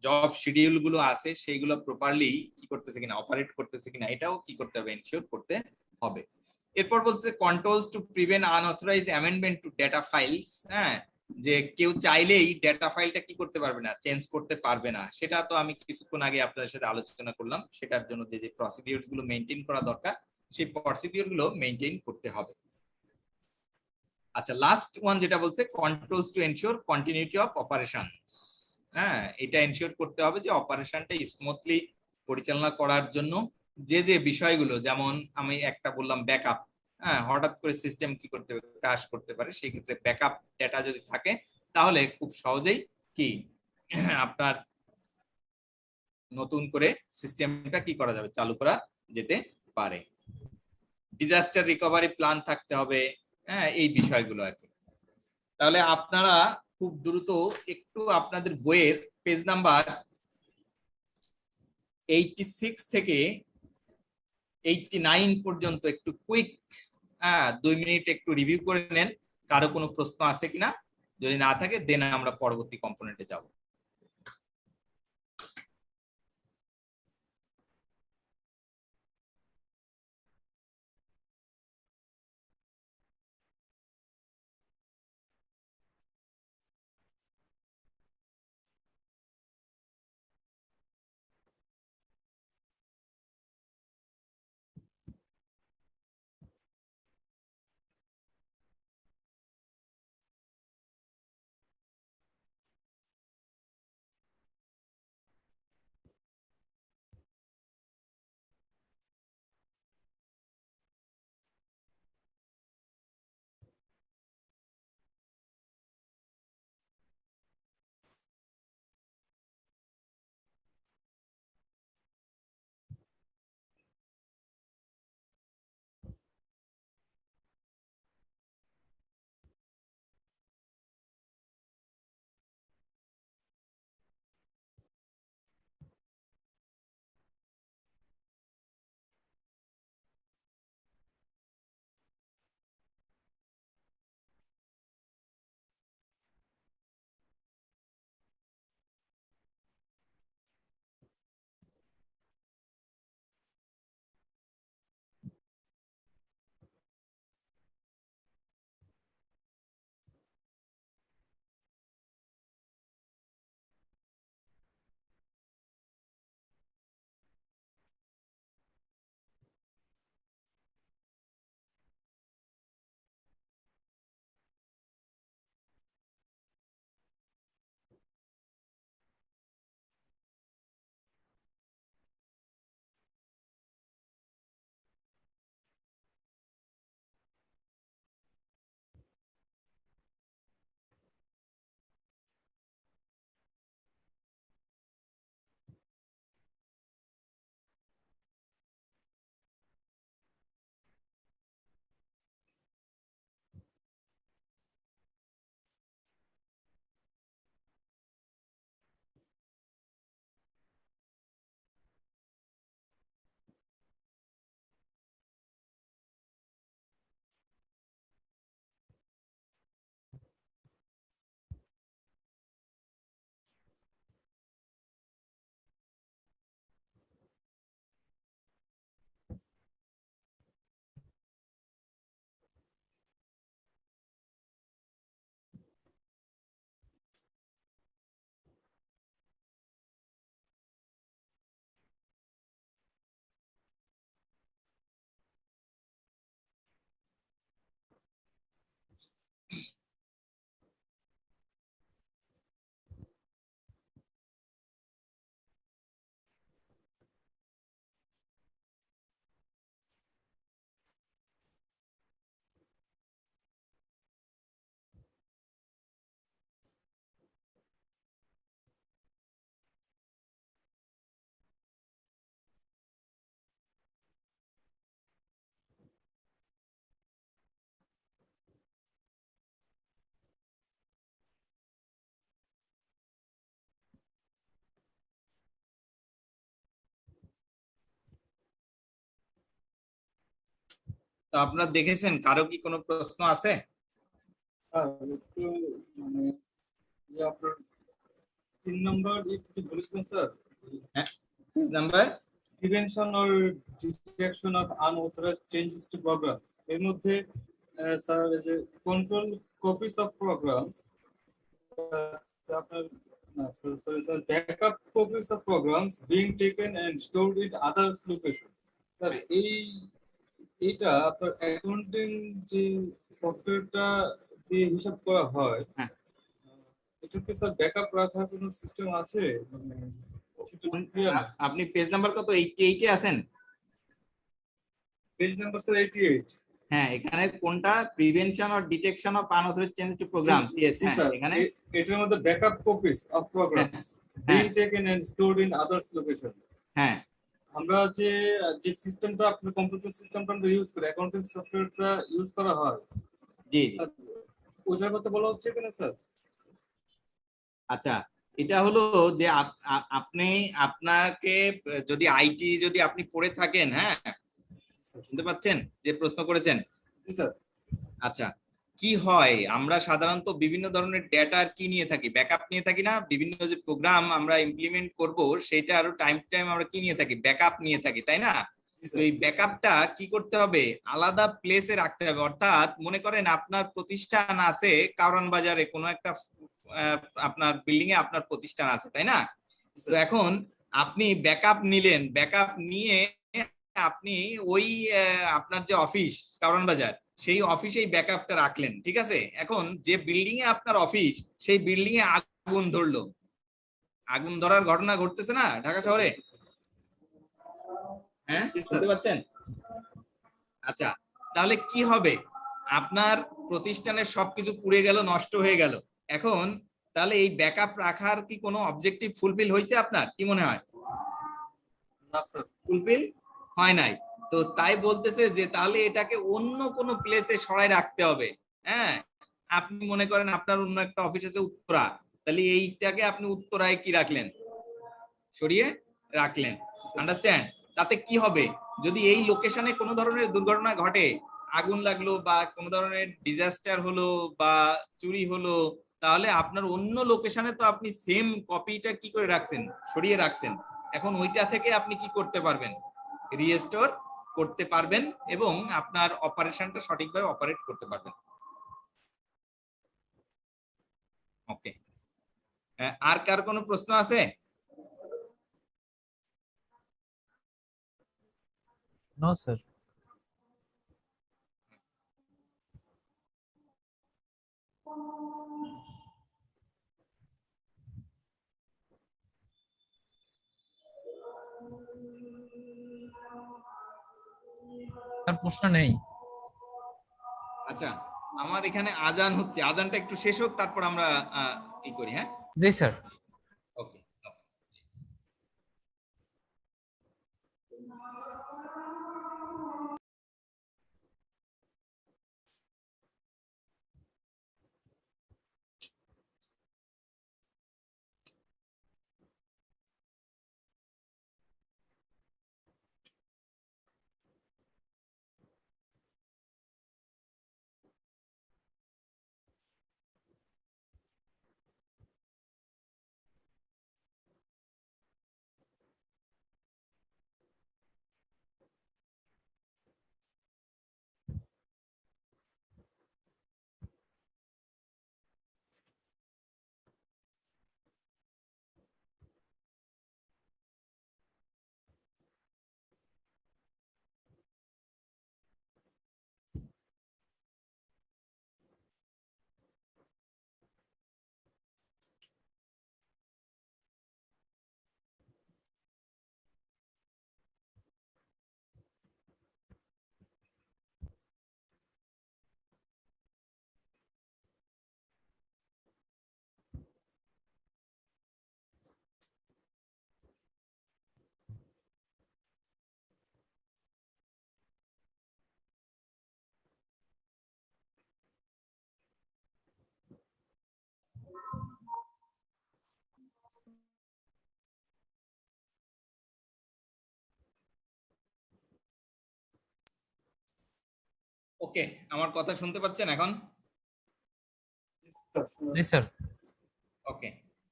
জব শিডিউল গুলো আছে সেইগুলো প্রপারলি কি করতেছে কিনা, অপারেট করতেছে কিনা, এটাও কি করতে হবে, এনশিওর করতে হবে। এরপর বলছে controls to prevent unauthorised amendment to data files, হ্যাঁ, যে কেউ চাইলেই ডেটা ফাইলটা কি করতে পারবে না, চেঞ্জ করতে পারবে না। সেটা তো আমি কিছুক্ষণ আগে আপনাদের সাথে আলোচনা করলাম, সেটার জন্য যে যে প্রসিডিউরস গুলো মেইনটেইন করা দরকার সেই প্রসিডিউর গুলো মেইনটেইন করতে হবে। আচ্ছা, লাস্ট ওয়ান যেটা বলছে controls to ensure continuity of operations, হ্যাঁ, এটা এনশিওর করতে হবে যে অপারেশনটা স্মুথলি পরিচালনা করার জন্য যে যে বিষয়গুলো, যেমন আমি একটা বললাম ব্যাকআপ, হ্যাঁ, হঠাৎ করে সিস্টেম কি করতে ক্র্যাশ করতে পারে, সেই ক্ষেত্রে ব্যাকআপ ডেটা যদি থাকে তাহলে খুব সহজেই কি আপনার নতুন করে সিস্টেমটা কি করা যাবে, চালু করা যেতে পারে। ডিজাস্টার রিকভারি প্ল্যান থাকতে হবে, হ্যাঁ, এই বিষয়গুলো আর কি। তাহলে আপনারা খুব দ্রুত একটু আপনাদের বইয়ের পেজ নাম্বার 86 থেকে 89 পর্যন্ত একটু কুইক, 2 মিনিট একটু রিভিউ করে নেন, কারো কোনো প্রশ্ন আছে কিনা, যদি না থাকে দেন আমরা পরবর্তী কম্পোনেন্টে যাব। তো আপনারা দেখেছেন, কারো কি কোনো প্রশ্ন আছে? একটু মানে যে আপনার 3 নম্বর একটু বলেছিলেন স্যার, হ্যাঁ, number prevention or detection of unauthorised changes to program, এর মধ্যে স্যার এই যে কন্ট্রোল কপিস অফ প্রোগ্রাম, আপনার না sorry sir, backup copies of programs being taken and stored in others location. Sir এইটা আপনার অ্যাকাউন্টিং যে সফটওয়্যারটা দিয়ে হিসাব করা হয়, হ্যাঁ। এটা কি স্যার ব্যাকআপ রাখার কোনো সিস্টেম আছে? মানে সেটা clear না। আপনি পেজ নাম্বার কত, 88 এ আছেন? Page number sir 88। হ্যাঁ, এখানে কোনটা, prevention or detection of unauthorised change to program, CS. জি হ্যাঁ, স্যার, এখানে এটার মধ্যে ব্যাকআপ কপিস অফ প্রোগ্রামস হ্যাঁ। Being taken and stored in others location. হ্যাঁ, আমরা যে যে সিস্টেমটা আপনার কম্পিউটার সিস্টেমটা আমরা ইউজ করি, অ্যাকাউন্টিং সফটওয়্যারটা ইউজ করা হয়, জি জি। স্যার, ওইটার কথা বলা হচ্ছে কিনা স্যার? আচ্ছা, এটা হলো যে আপনি আপনাকে যদি আইটি যদি আপনি পড়ে থাকেন, হ্যাঁ, শুনতে পাচ্ছেন যে প্রশ্ন করেছেন? জি স্যার। আচ্ছা, কি হয়, আমরা সাধারণত বিভিন্ন ধরনের ডেটা কি নিয়ে থাকি, ব্যাকআপ নিয়ে থাকি না? বিভিন্ন যে প্রোগ্রাম আমরা ইমপ্লিমেন্ট করব সেটা আরো টাইম টাইম আমরা কি নিয়ে থাকি, ব্যাকআপ নিয়ে থাকি, তাই না? তো এই ব্যাকআপটা কি করতে হবে, আলাদা প্লেসে রাখতে হবে। অর্থাৎ মনে করেন আপনার প্রতিষ্ঠান আছে কারওয়ান বাজারে, কোনো একটা আপনার বিল্ডিং এ আপনার প্রতিষ্ঠান আছে, তাই না? তো এখন আপনি ব্যাকআপ নিলেন, ব্যাকআপ নিয়ে আপনি ওই আপনার যে অফিস কারওয়ান বাজার, সেই অফিসেই ব্যাকআপটা রাখলেন, ঠিক আছে? এখন যে বিল্ডিং এ আপনার অফিস, সেই বিল্ডিং এ আগুন ধরলো, আগুন ধরার ঘটনা ঘটতেছে না ঢাকা শহরে? হ্যাঁ, শুনতে পাচ্ছেন? আচ্ছা, তাহলে কি হবে, আপনার প্রতিষ্ঠানের সবকিছু পুড়ে গেল, নষ্ট হয়ে গেল। এখন তাহলে এই ব্যাকআপ রাখার কি কোনো অবজেক্টিভ ফুলফিল হয়েছে আপনার, কি মনে হয়? না স্যার। ফুলফিল হয় নাই। তো তাই বলতেছে যে তাহলে এটাকে অন্য কোনো প্লেসে সরাই রাখতে হবে। হ্যাঁ, আপনি মনে করেন আপনার অন্য একটা অফিস আছে উত্তরা, তাহলে এইটাকে আপনি উত্তরায় কি রাখলেন, সরিয়ে রাখলেন। আন্ডারস্ট্যান্ড? তাতে কি হবে, যদি এই লোকেশনে কোনো ধরনের দুর্ঘটনা ঘটে, আগুন লাগলো বা কোনো ধরনের ডিজাস্টার হলো বা চুরি হলো, তাহলে আপনার অন্য লোকেশনে তো আপনি সেম কপিটা কি করে রাখছেন, সরিয়ে রাখছেন। এখন ওইটা থেকে আপনি কি করতে পারবেন, রিস্টোর করতে পারবেন এবং আপনার অপারেশনটা সঠিকভাবে অপারেট করতে পারবেন। ওকে, আর কার কোনো প্রশ্ন আছে? No sir. তার প্রশ্ন নেই। আচ্ছা, আমার এখানে আজান হচ্ছে, আজানটা একটু শেষ হোক, তারপর আমরা ই করি। হ্যাঁ, জি স্যার। ওকে। ওকে, আমার কথা শুনতে পাচ্ছেন এখন? জি স্যার। ওকে,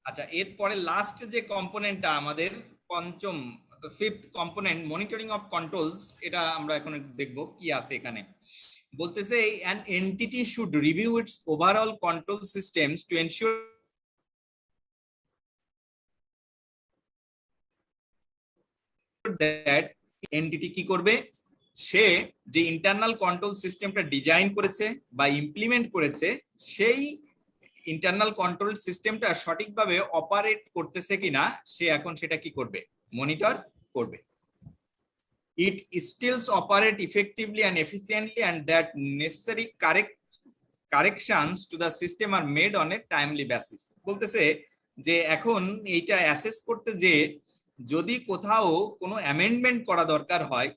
আচ্ছা, এরপরে লাস্ট যে কম্পোনেন্টটা আমাদের পঞ্চম, fifth component monitoring of controls, এটা আমরা এখন দেখব কি আছে এখানে। বলতেছে an entity should review its overall control systems to ensure that entity কি করবে, সে যে ইন্টারনাল কন্ট্রোল সিস্টেমটা ডিজাইন করেছে বা ইমপ্লিমেন্ট করেছে সেই ইন্টারনাল কন্ট্রোল সিস্টেমটা সঠিকভাবে অপারেট করতেছে কিনা সে এখন সেটা কি করবে, মনিটর করবে। It still operate effectively and efficiently and that necessary corrections to the system are made on a timely basis. বলতেছে যে এখন এইটা অ্যাসেস করতে যে যদি কোথাও কোনো অ্যামেন্ডমেন্ট করা দরকার হয়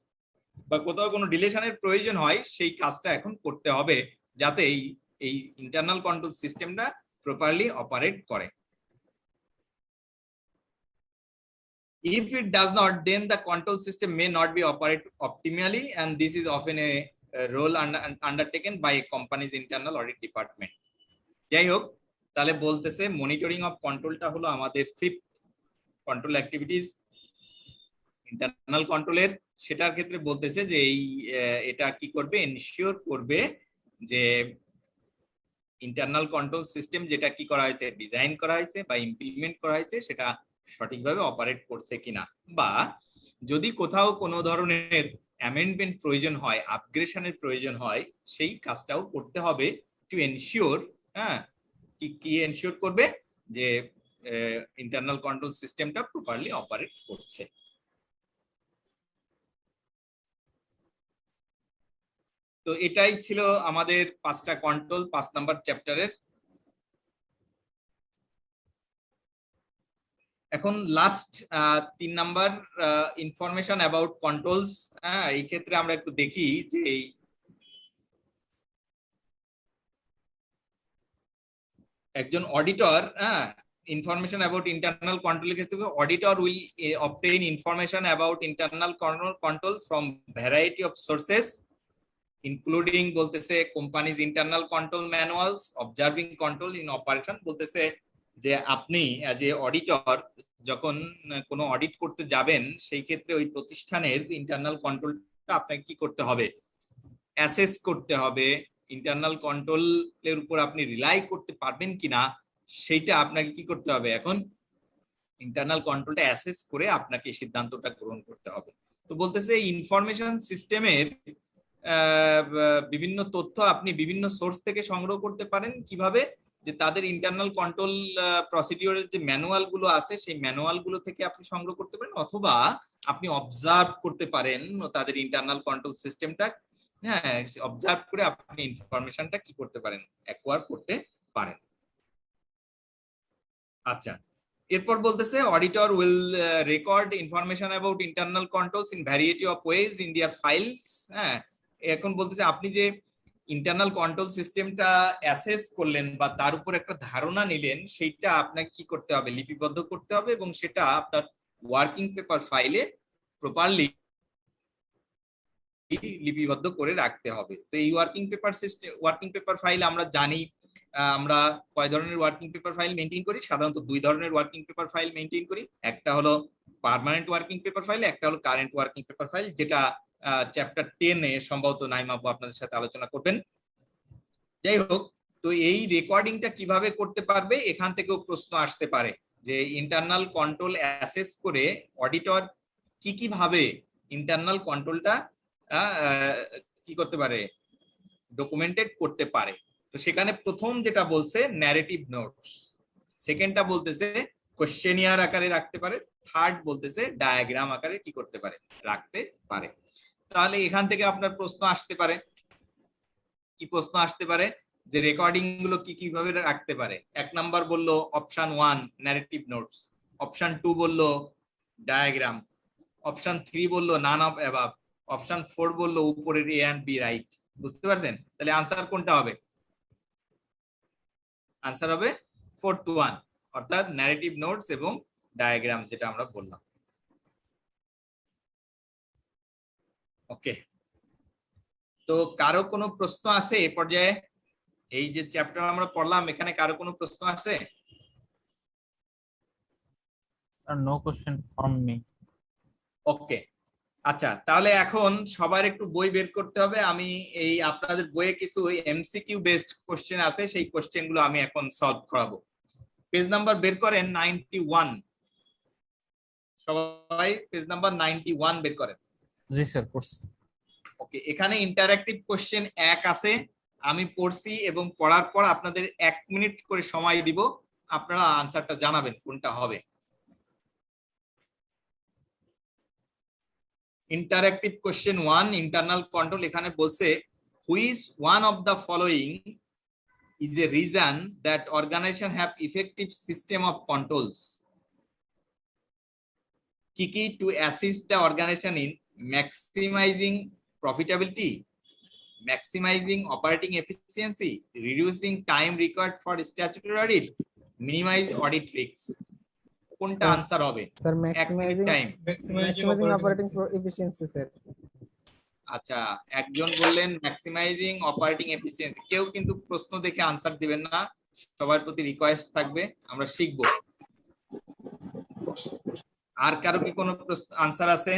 বা কোথাও কোনো ডিলেশনের প্রয়োজন হয় সেই কাজটা এখন করতে হবে যাতে এই ইন্টারনাল কন্ট্রোল সিস্টেমটা প্রপারলি অপারেট করে। If it does not, then the control system may not be operated optimally and this is often a role undertaken by a company's internal audit department. যাই হোক, তাহলে বলতেছে মনিটরিং অফ কন্ট্রোলটা হলো আমাদের fifth control activities internal কন্ট্রোলের। সেটার ক্ষেত্রে বলতেছে যে এটা কি করবে, এনশিওর করবে যে ইন্টারনাল কন্ট্রোল সিস্টেম যেটা কি করা হয়েছে, ডিজাইন করা হয়েছে বা ইমপ্লিমেন্ট করা হয়েছে সেটা সঠিকভাবে অপারেট করছে কিনা, বা যদি কোথাও কোনো ধরনের অ্যামেন্ডমেন্ট প্রয়োজন হয়, আপগ্রেডেশনের প্রয়োজন হয়, সেই কাজটাও করতে হবে টু এনশিওর। হ্যাঁ, কি এনশিওর করবে যে ইন্টারনাল কন্ট্রোল সিস্টেমটা প্রপারলি অপারেট করছে। তো এটাই ছিল আমাদের 5টা কন্ট্রোল 5 নাম্বার চ্যাপ্টারের। এখন last 3 number information about controls. হ্যাঁ, এই ক্ষেত্রে আমরা একটু দেখি যে একজন অডিটর, ইনফরমেশন অ্যাবাউট ইন্টারনাল কন্ট্রোলের ক্ষেত্রে auditor will obtain information about internal control from variety of sources including বলতেছে companies internal control manuals, observing control in operation. বলতেছে যে আপনি অ্যাজ এ অডিটর যখন কোনো অডিট করতে যাবেন সেই ক্ষেত্রে ওই প্রতিষ্ঠানের ইন্টারনাল কন্ট্রোলটা আপনাকে কি করতে হবে, অ্যাসেস করতে হবে। ইন্টারনাল কন্ট্রোলের উপর আপনি রিলাই করতে পারবেন কিনা সেইটা আপনাকে কি করতে হবে, এখন ইন্টারনাল কন্ট্রোলটা অ্যাসেস করে আপনাকে সিদ্ধান্তটা গ্রহণ করতে হবে। তো বলতেছে ইনফরমেশন সিস্টেমের বিভিন্ন তথ্য আপনি বিভিন্ন সোর্স থেকে সংগ্রহ করতে পারেন। কিভাবে, যে তাদের ইন্টারনাল কন্ট্রোল প্রসিডিওরের যে ম্যানুয়াল গুলো আছে সেই ম্যানুয়াল গুলো থেকে আপনি সংগ্রহ করতে পারেন, অথবা আপনি অবজার্ভ করতে পারেন তাদের ইন্টারনাল কন্ট্রোল সিস্টেমটা। হ্যাঁ, অবজার্ভ করে আপনি ইনফরমেশনটা কি করতে পারেন, অ্যাকোয়ার করতে পারেন। আচ্ছা, এরপর বলতেছে auditor will record information about internal controls in variety of ways in their files. হ্যাঁ, এখন বলতেছে আপনি যে ইন্টারনাল কন্ট্রোল সিস্টেমটা অ্যাসেস করলেন বা তার উপর একটা ধারণা নিলেন, সেইটা আপনাকে কি করতে হবে, লিপিবদ্ধ করতে হবে এবং সেটা আপনার ওয়ার্কিং পেপার ফাইলে প্রপারলি লিপিবদ্ধ করে রাখতে হবে। তো এই ওয়ার্কিং পেপার ফাইল আমরা জানি, আমরা কয় ধরনের ওয়ার্কিং পেপার ফাইল মেনটেন করি, সাধারণত 2 ধরনের ওয়ার্কিং পেপার ফাইল মেনটেন করি। একটা হলো পার্মানেন্ট ওয়ার্কিং পেপার ফাইল, একটা হলো কারেন্ট ওয়ার্কিং পেপার ফাইল, যেটা চ্যাপ্টার 10 এ সম্ভবত নাইম আপু আপনাদের সাথে আলোচনা করবেন। যাই হোক, তো এই রেকর্ডিংটা কিভাবে করতে পারবে, এখান থেকেও প্রশ্ন আসতে পারে যে ইন্টারনাল কন্ট্রোল অ্যাসেস করে অডিটর কি ভাবে ইন্টারনাল কন্ট্রোলটা কি করতে পারে, ডকুমেন্টেড করতে পারে। তো সেখানে প্রথম যেটা বলছে ন্যারেটিভ নোটস, সেকেন্ডটা বলতেছে কোশ্চেনিয়ার আকারে রাখতে পারে, থার্ড বলতেছে ডায়াগ্রাম আকারে কি করতে পারে, রাখতে পারে। তাহলে এখান থেকে আপনার প্রশ্ন আসতে পারে, কি প্রশ্ন আসতে পারে, যে রেকর্ডিং গুলো কিভাবে রাখতে পারে। 1 নাম্বার বললো অপশন 1 ন্যারেটিভ নোটস, অপশন 2 বললো ডায়াগ্রাম, অপশন 3 বললো নান অফ অ্যাবাভ, অপশন 4 বললো উপরের এ এন্ড বি রাইট। বুঝতে পারছেন? তাহলে আনসার কোনটা হবে? আনসার হবে 4th ওয়ান, অর্থাৎ ন্যারেটিভ নোটস এবং ডায়াগ্রাম যেটা আমরা বললাম। ওকে, তো কারো কোনো প্রশ্ন আছে এ পর্যায়ে? এই যে চ্যাপ্টার আমরা পড়লাম এখানে কারো কোনো প্রশ্ন আছে? No question from me. ওকে, আচ্ছা তাহলে এখন সবার একটু বই বের করতে হবে। আমি এই আপনাদের বইয়ে কিছু এমসিকিউ বেসড কোশ্চেন আছে, সেই কোশ্চেন গুলো আমি এখন সলভ করাবো। পেজ নাম্বার বের করেন 91, সবাই পেজ নাম্বার 91 বের করেন। জি স্যার, করছি। ওকে, এখানে ইন্টারঅ্যাক্টিভ কোশ্চেন 1 আছে, আমি পড়ছি এবং পড়ার পর আপনাদের 1 মিনিট করে সময় দিব, আপনারা আনসারটা জানাবেন কোনটা হবে। Interactive question 1, internal control. এখানে বলছে which one of the following is a reason that organization have effective system of controls key to assist the organization in maximizing profitability, maximizing operating efficiency, reducing time required for statutory audit, minimize audit risks. কোনটা answer হবে? Sir, 1 minute time. maximizing operating efficiency, sir. আচ্ছা, একজন বললেন maximising operating efficiency. কেউ কিন্তু প্রশ্ন দেখে answer দিবেন না, সবার প্রতি রিকোয়েস্ট থাকবে, আমরা শিখব। আর কারো কি কোনো আনসার আছে?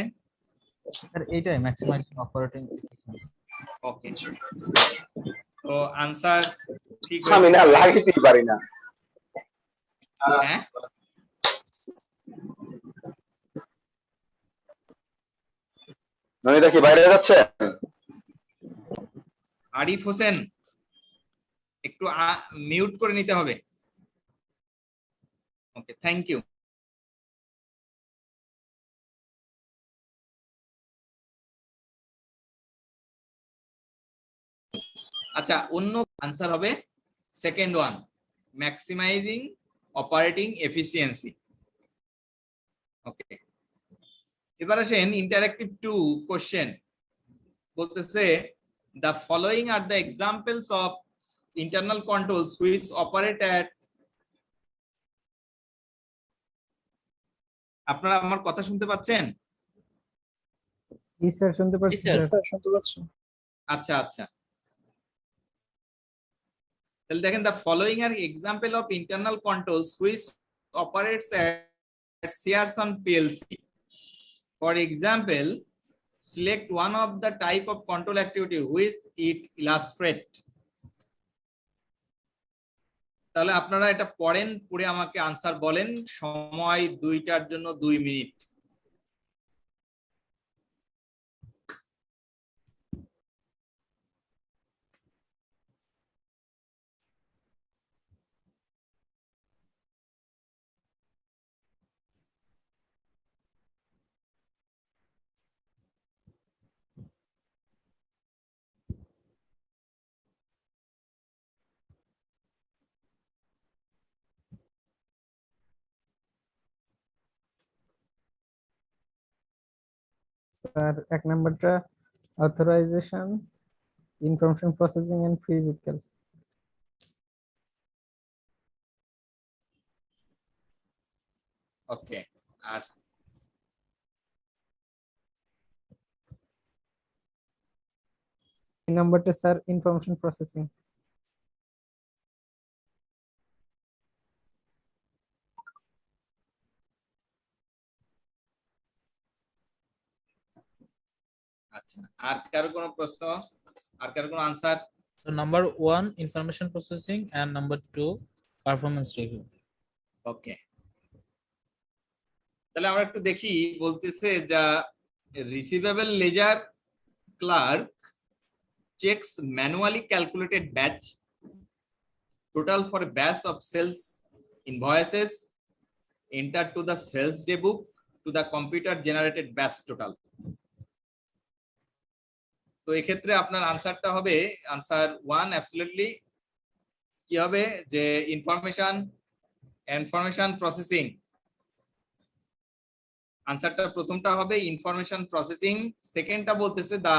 স্যার এইটাই ম্যাক্সিমাইজিং অপারেটিং এফিসিয়েন্সি। ওকে, তো আনসার ঠিক আমি না লাগাইতেই পারি না। হ্যাঁ, ননিদা কি বাইরে যাচ্ছে? আরিফ হোসেন একটু মিউট করে নিতে হবে। Okay, thank you. আচ্ছা, অন্য আনসার হবে second one, maximising operating efficiency. Okay, এবার আসেন ইন্টারঅ্যাক্টিভ 2 কোশ্চেন। বলতেছে the following are the examples of internal controls which operate at, আপনারা আমার কথা শুনতে পাচ্ছেন? জি স্যার, শুনতে পাচ্ছি স্যার। স্যার, শুনতে পাচ্ছি। আচ্ছা আচ্ছা, তাহলে দেখেন the following are example of internal controls which operates at Searson PLC. For example, select one of the type of control activity which it illustrate. তাহলে আপনারা এটা পড়েন, পড়ে আমাকে আনসার বলেন। সময় দুইটার জন্য 2 মিনিট। স্যার, 1 নাম্বারটা authorisation, information processing and physical. Okay, আর 3 নাম্বারটা স্যার ইনফরমেশন প্রসেসিং। আচ্ছা, আর কারো কোনো প্রশ্ন, আর কারো কোনো answer? So number 1 information processing and number 2 performance review. Okay, তাহলে আমরা একটু দেখি। বলতেছে যা receivable ledger clerk checks manually calculated batch total for a batch of sales invoices entered to the sales day book to the computer generated batch total. তো এক্ষেত্রে আপনার আনসারটা হবে আনসার 1 অ্যাবসলিউটলি কি হবে যে ইনফরমেশন প্রসেসিং। আনসারটা প্রথমটা হবে ইনফরমেশন প্রসেসিং। সেকেন্ডটা বলতেছে the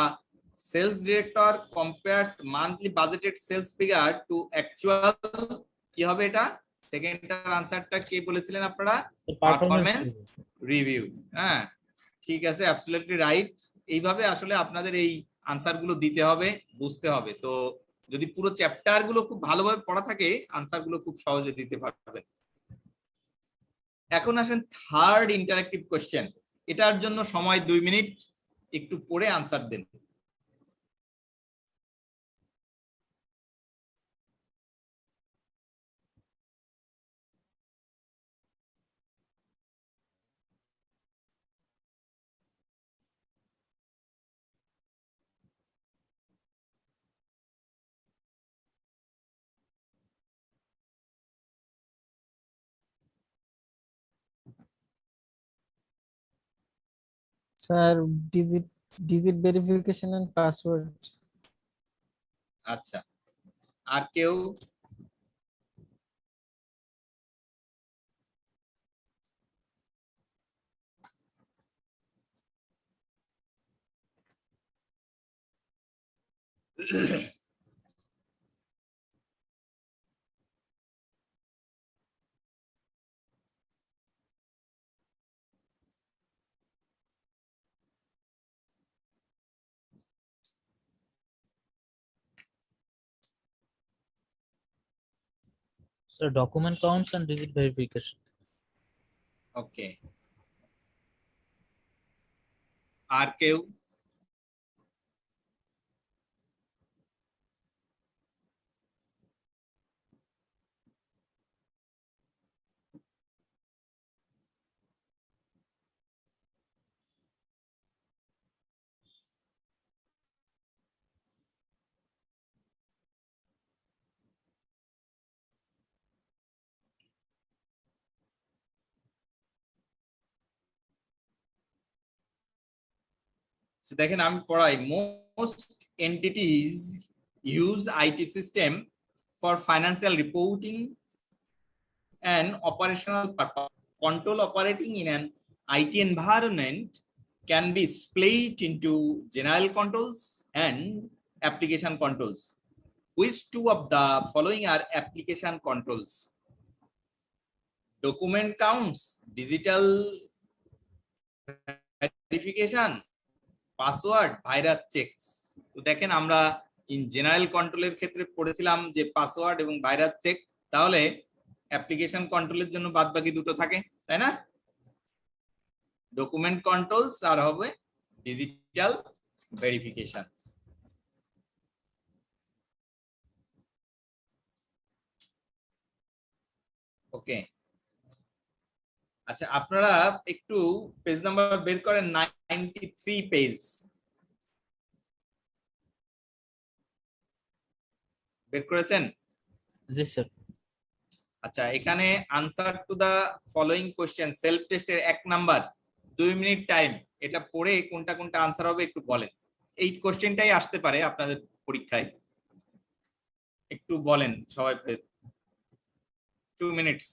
sales director compares monthly budgeted sales figure to actual, কি হবে এটা? সেকেন্ডটার আনসারটা কে বলেছিলেন আপনারা? Performance review. হ্যাঁ, ঠিক আছে, অ্যাবসলিউটলি রাইট। এইভাবে আসলে আপনাদের এই আনসার গুলো দিতে হবে, বুঝতে হবে। তো যদি পুরো চ্যাপ্টার গুলো খুব ভালোভাবে পড়া থাকে, আনসার গুলো খুব সহজে দিতে পারবেন। এখন আসেন থার্ড ইন্টারেক্টিভ কোশ্চেন। এটার জন্য সময় 2 মিনিট, একটু পড়ে আনসার দেন। Sir digit digit verification and password. আচ্ছা, আর কেউ? So document counts and digit verification. ওকে, আর কেউ? So দেখেন আমি পড়াই, most entities use IT system for financial reporting and operational purpose. Control operating in an IT environment can be split into general controls and application controls. Which two of the following are application controls? Document counts, digital verification, password, virus checks. তো দেখেন আমরা in general কন্ট্রোলের ক্ষেত্রে পড়েছিলাম যে password এবং virus check, তাহলে application কন্ট্রোলের জন্য বাদ বাকি দুটো থাকে, তাই না? ডকুমেন্ট কন্ট্রোলস আর হবে ডিজিটাল ভেরিফিকেশন। ওকে, আচ্ছা আপনারা একটু পেজ নাম্বার বের করেন, 93 পেজ বের করেছেন? Yes, sir. আচ্ছা, এখানে answer to the following question self টেস্টের 1 নাম্বার, 2 মিনিট টাইম। এটা পড়ে কোনটা কোনটা আনসার হবে একটু বলেন। এই কোশ্চেনটাই আসতে পারে আপনাদের পরীক্ষায়, একটু বলেন সবাই, 2 মিনিটস।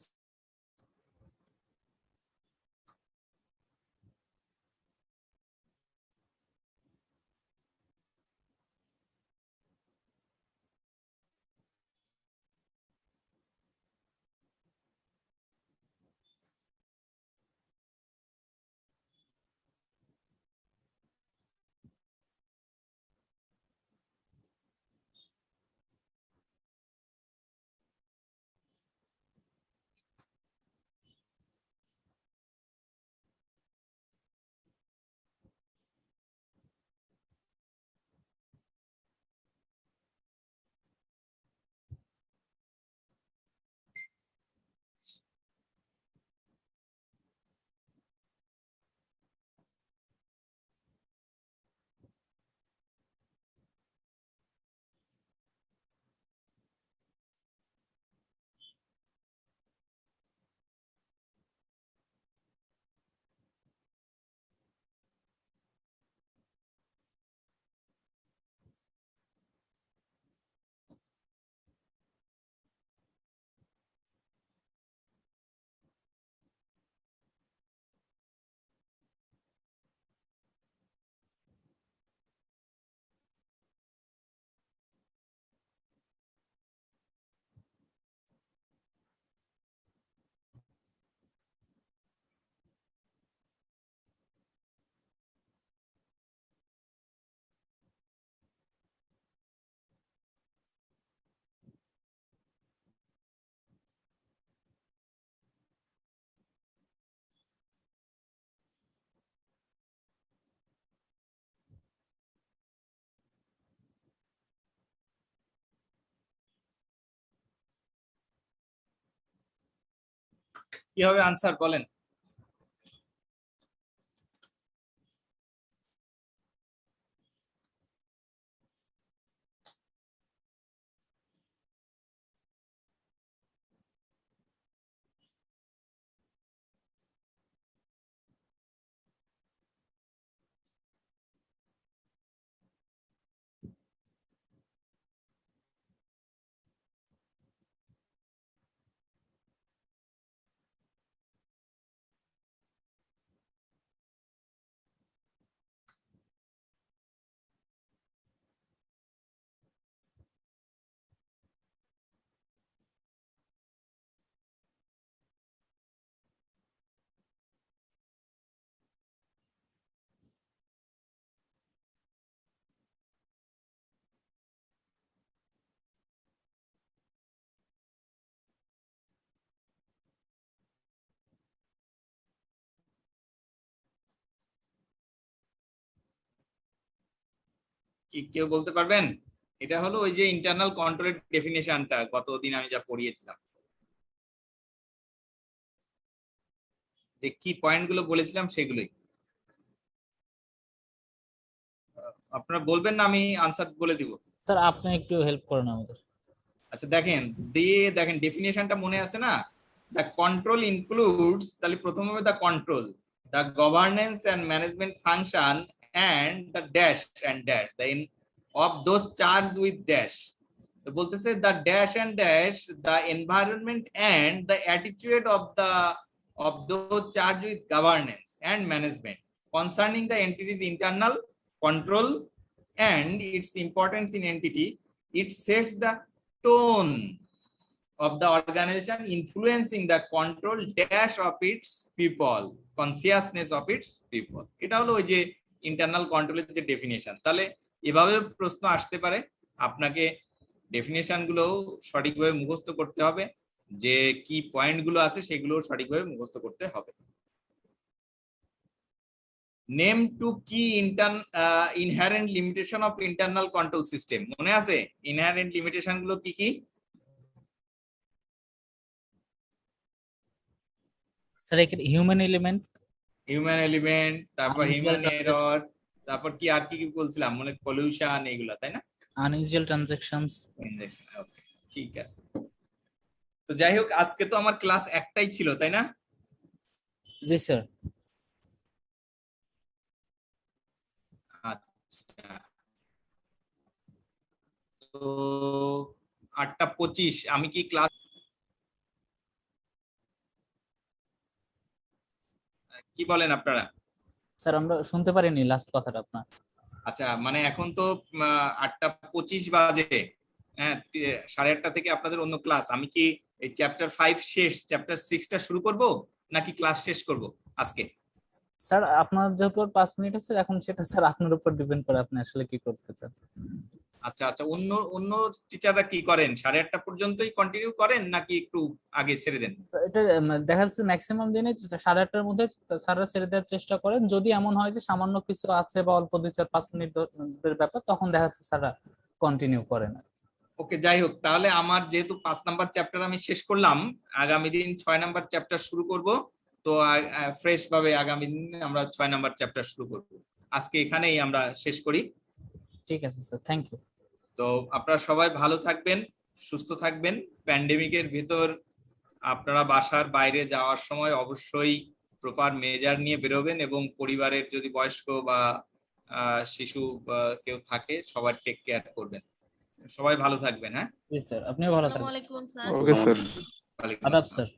কি হবে আনসার বলেন? কি কেউ বলতে পারবেন? এটা হলো ওই যে ইন্টারনাল কন্ট্রোলের ডেফিনেশনটা গতদিন আমি যা পড়িয়েছিলাম, যে কি পয়েন্ট গুলো বলেছিলাম সেগুলোই। আপনারা বলবেন না আমি আনসার বলে দিব? স্যার আপনি একটু হেল্প করেন আমাদের। আচ্ছা দেখেন দেখেন ডেফিনেশনটা মনে আছে না? দ্য কন্ট্রোল ইনক্লুডস, তাহলে প্রথম হবে the control, the governance and management function and the dash and dash the of those charged with dash. তো বলতেছে the dash and dash the environment and the attitude of those charged with governance and management concerning the entity's internal control and its importance in entity. It sets the tone of the organization, influencing the control dash of its people, consciousness of its people. এটা হলো ওই যে internal কন্ট্রোলের যে definition. তাহলে এভাবে প্রশ্ন আসতে পারে, আপনাকে ডেফিনেশন গুলো সঠিকভাবে মুখস্থ করতে হবে, যে কি পয়েন্ট গুলো আছে সেগুলো সঠিকভাবে মুখস্থ করতে হবে। নেম টু কি inherent limitation of internal control system, মনে আছে ইনহারেন্ট লিমিটেশন গুলো কি কি? স্যার হিউম্যান এলিমেন্ট, তারপর Unusual হিউম্যান transaction. এরর, তারপর কি আর কি কি বলছিলাম, মানে পলিউশন, এগুলো তাই না? Unusual transactions. Okay, ঠিক আছে। তো যাই হোক, আজকে তো আমার ক্লাস একটাই ছিল তাই না? জি স্যার। আচ্ছা, তো 8:25 আমি কি ক্লাস, কি বলেন আপনারা? স্যার আমরা শুনতে পারিনি লাস্ট কথাটা আপনার। আচ্ছা, মানে এখন তো 8:25 বাজে, হ্যাঁ 8:30 থেকে আপনাদের অন্য ক্লাস। আমি কি এই চ্যাপ্টার 5 শেষ, চ্যাপ্টার 6টা শুরু করব নাকি ক্লাস শেষ করব আজকে? স্যার আপনার যেহেতু 5 মিনিট আছে এখন, সেটা স্যার আপনার উপর ডিপেন্ড করে আপনি আসলে কি করতে চান। আচ্ছা আচ্ছা, অন্য অন্য টিচাররা কি করেন, 8:30 পর্যন্তই কন্টিনিউ করেন নাকি একটু আগে ছেড়ে দেন? এটা দেখা যাচ্ছে ম্যাক্সিমাম দিনে 8:30টার মধ্যে স্যাররা ছেড়ে দেওয়ার চেষ্টা করেন। যদি এমন হয় যে সামান্য কিছু আছে বা অল্প 2-4-5 মিনিটের ব্যাপার, তখন দেখা যাচ্ছে স্যাররা কন্টিনিউ করে না। ওকে, যাই হোক, তাহলে আমার যেহেতু 5 নাম্বার চ্যাপ্টার আমি শেষ করলাম, আগামী দিন 6 নাম্বার চ্যাপ্টার শুরু করব। তো ফ্রেশ ভাবে আগামী দিন আমরা 6 নাম্বার চ্যাপ্টার শুরু করব। আজকে এখানেই আমরা শেষ করি। ঠিক আছে স্যার, থ্যাংক ইউ। তো আপনারা সবাই ভালো থাকবেন, সুস্থ থাকবেন। প্যান্ডেমিকের ভিতর আপনারা বাসার বাইরে যাওয়ার সময় অবশ্যই প্রপার মেজার নিয়ে বেরোবেন, এবং পরিবারের যদি বয়স্ক বা শিশু কেউ থাকে সবার টেক কেয়ার করবেন। সবাই ভালো থাকবেন। হ্যাঁ জি স্যার, আপনিও ভালো থাকবেন। আসসালামু আলাইকুম স্যার। Okay sir. ওয়ালাইকুম আদাব আসসালাম। স্যার।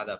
আদাব।